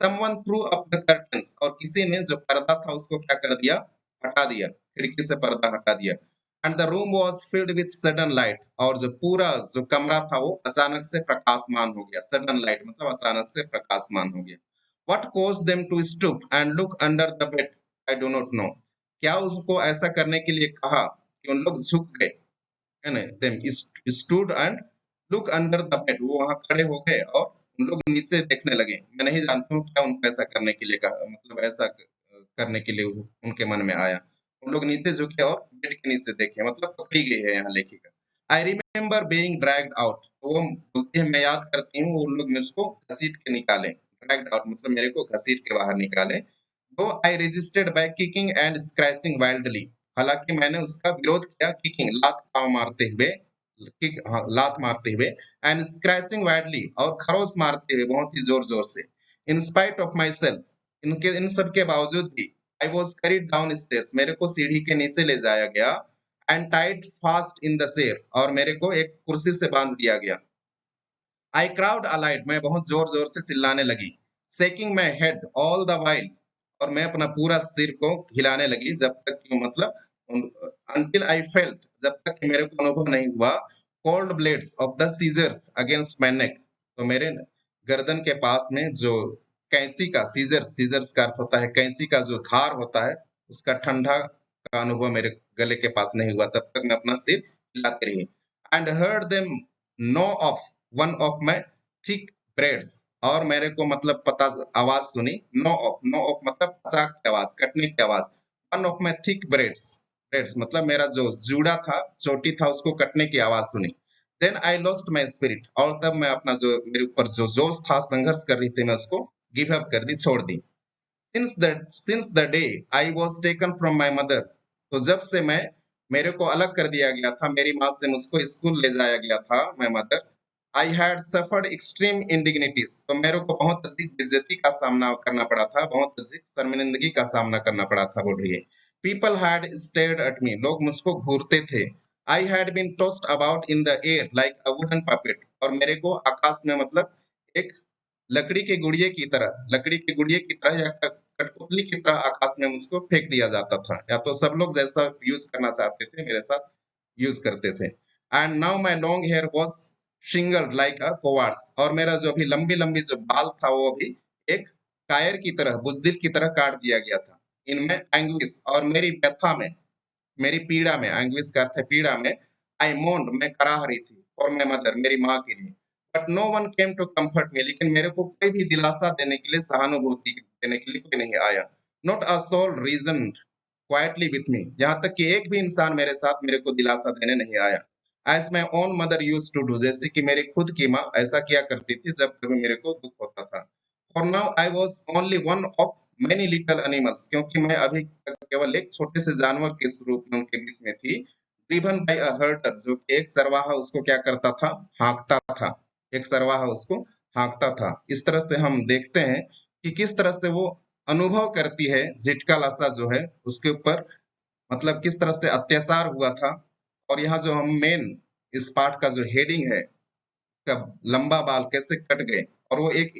Someone through up the curtains, और किसी ने जो पर्दा था उसको क्या कर दिया, हटा दिया, खिड़की से पर्दा हटा दिया। And the room was filled with sudden light, और जो पूरा जो कमरा था वो अचानक से प्रकाशमान हो गया, सडन लाइट मतलब अचानक से प्रकाशमान हो गया। What caused them to stoop and look under the bed, I do not know, क्या उसको ऐसा करने के लिए कहा कि उन लोग झुक गए, है ना, them stood and look under the bed, वो वहां खड़े हो गए और उन लोग नीचे देखने लगे। मैं नहीं जानता हूँ क्या उनको ऐसा करने के लिए कहा, मतलब ऐसा करने के लिए उनके मन में आया। उन लोग नीचे झुके और बेड के नीचे देखे, मतलब पकड़ी गई है यहाँ लेखिका। I remember being dragged out, वो बोलती है मैं याद करती हूँ उन लोग मुझको घसीट के निकाले, ड्रैग्ड आउट मतलब मेरे को घसीट के बाहर निकाले। तो I resisted by kicking and scratching wildly, हालांकि मैंने उसका विरोध किया, किकिंग लात पांव मारते हुए, किक, हाँ, लात मारते हुए, एंड स्क्रैचिंग वाइडली, और खरोच मारते हुए बहुत ही जोर-जोर से। In spite of myself, इनके इन सब के बावजूद भी, I was carried downstairs, मेरे को सीढ़ी के नीचे ले जाया गया, and tied fast in the chair, और मेरे को एक कुर्सी से बांध दिया गया। आई क्राउड अलाइड, मैं बहुत जोर-जोर से चिल्लाने लगी। Shaking my head all the while, और मैं अपना पूरा सिर को हिलाने लगी जब तक कि मतलब अनटिल आई फेल्ट, जब तक कि मेरे को अनुभव नहीं हुआ, cold blades of the scissors against my neck, तो मेरे गर्दन के पास में जो कैंची का सीजर्स, सीजर्स का अर्थ होता है कैंची का जो धार होता है, उसका ठंडा का अनुभव मेरे गले के पास नहीं हुआ, तब तक मैं अपना सिर हिलाती रही। And heard them gnaw off one of my thick braids, और मेरे को मतलब पता आवाज सुनी, नो ऑफ मतलब फंसा की आवाज, कटने की आवाज, one of my thick breads, breads मतलब मेरा जो जूड़ा था, चोटी था, उसको कटने की आवाज सुनी। Then I lost my spirit, और तब मैं अपना जो मेरे ऊपर जो जोश था, संघर्ष कर रही थी, मैं उसको गिव अप कर दी, छोड़ दी। Since the day I was taken from my mother, तो जब से मैं मेरे को अलग कर दिया गया था, मेरी माँ से मुझको स्कूल ले जाया गया था, my mother, I had suffered extreme indignities, तो मेरे को बहुत अधिक बेइज्जती का सामना करना पड़ा था, बहुत अधिक शर्मिंदगी का सामना करना पड़ा था, बोल रही है। People had stared at me, लोग मुझको घूरते थे। I had been tossed about in the air like a wooden puppet, और मेरे को आकाश में मतलब एक लकड़ी के गुड़िए की तरह या कठपुतली की तरह आकाश में मुझको फेंक दिया जाता था, या तो सब लोग जैसा यूज करना चाहते थे मेरे साथ यूज करते थे। And now my long hair was shingled like a cowards, और मेरा जो अभी लंबी लंबी जो बाल था वो भी एक कायर की तरह, बुजदिल की तरह काट दिया गया था। इनमें एंग्विश, और मेरी व्यथा में, मेरी पीड़ा में, एंग्विश का अर्थ है पीड़ा में, आई मोन्ड, मैं कराह रही थी, और मैं मदर, मेरी माँ के लिए। But no one came to comfort me, लेकिन मेरे को कोई भी दिलासा देने के लिए, सहानुभूति देने के लिए कोई नहीं आया। Not a soul reason quietly with me, यहाँ तक कि एक भी इंसान मेरे साथ मेरे को दिलासा देने नहीं आया। As my own mother use to do, जैसे कि मेरी खुद की माँ ऐसा किया करती थी जब कभी मेरे को दुख होता था। For now I was only one of many little animals, क्योंकि मैं अभी तक केवल एक छोटे से जानवर के रूप में उनके बीच में थी। ड्रिवन बाय अ हर्टर, जो कि एक सरवाहा उसको क्या करता था, हाँकता था, एक सरवाहा उसको हाँकता था। इस तरह से हम देखते हैं कि किस तरह से वो अनुभव करती है, झिटका लासा जो है उसके ऊपर, मतलब किस तरह से अत्याचार हुआ था। और यहाँ जो हम मेन इस पाठ का जो हेडिंग है, कब लंबा बाल कैसे कट गए, और वो एक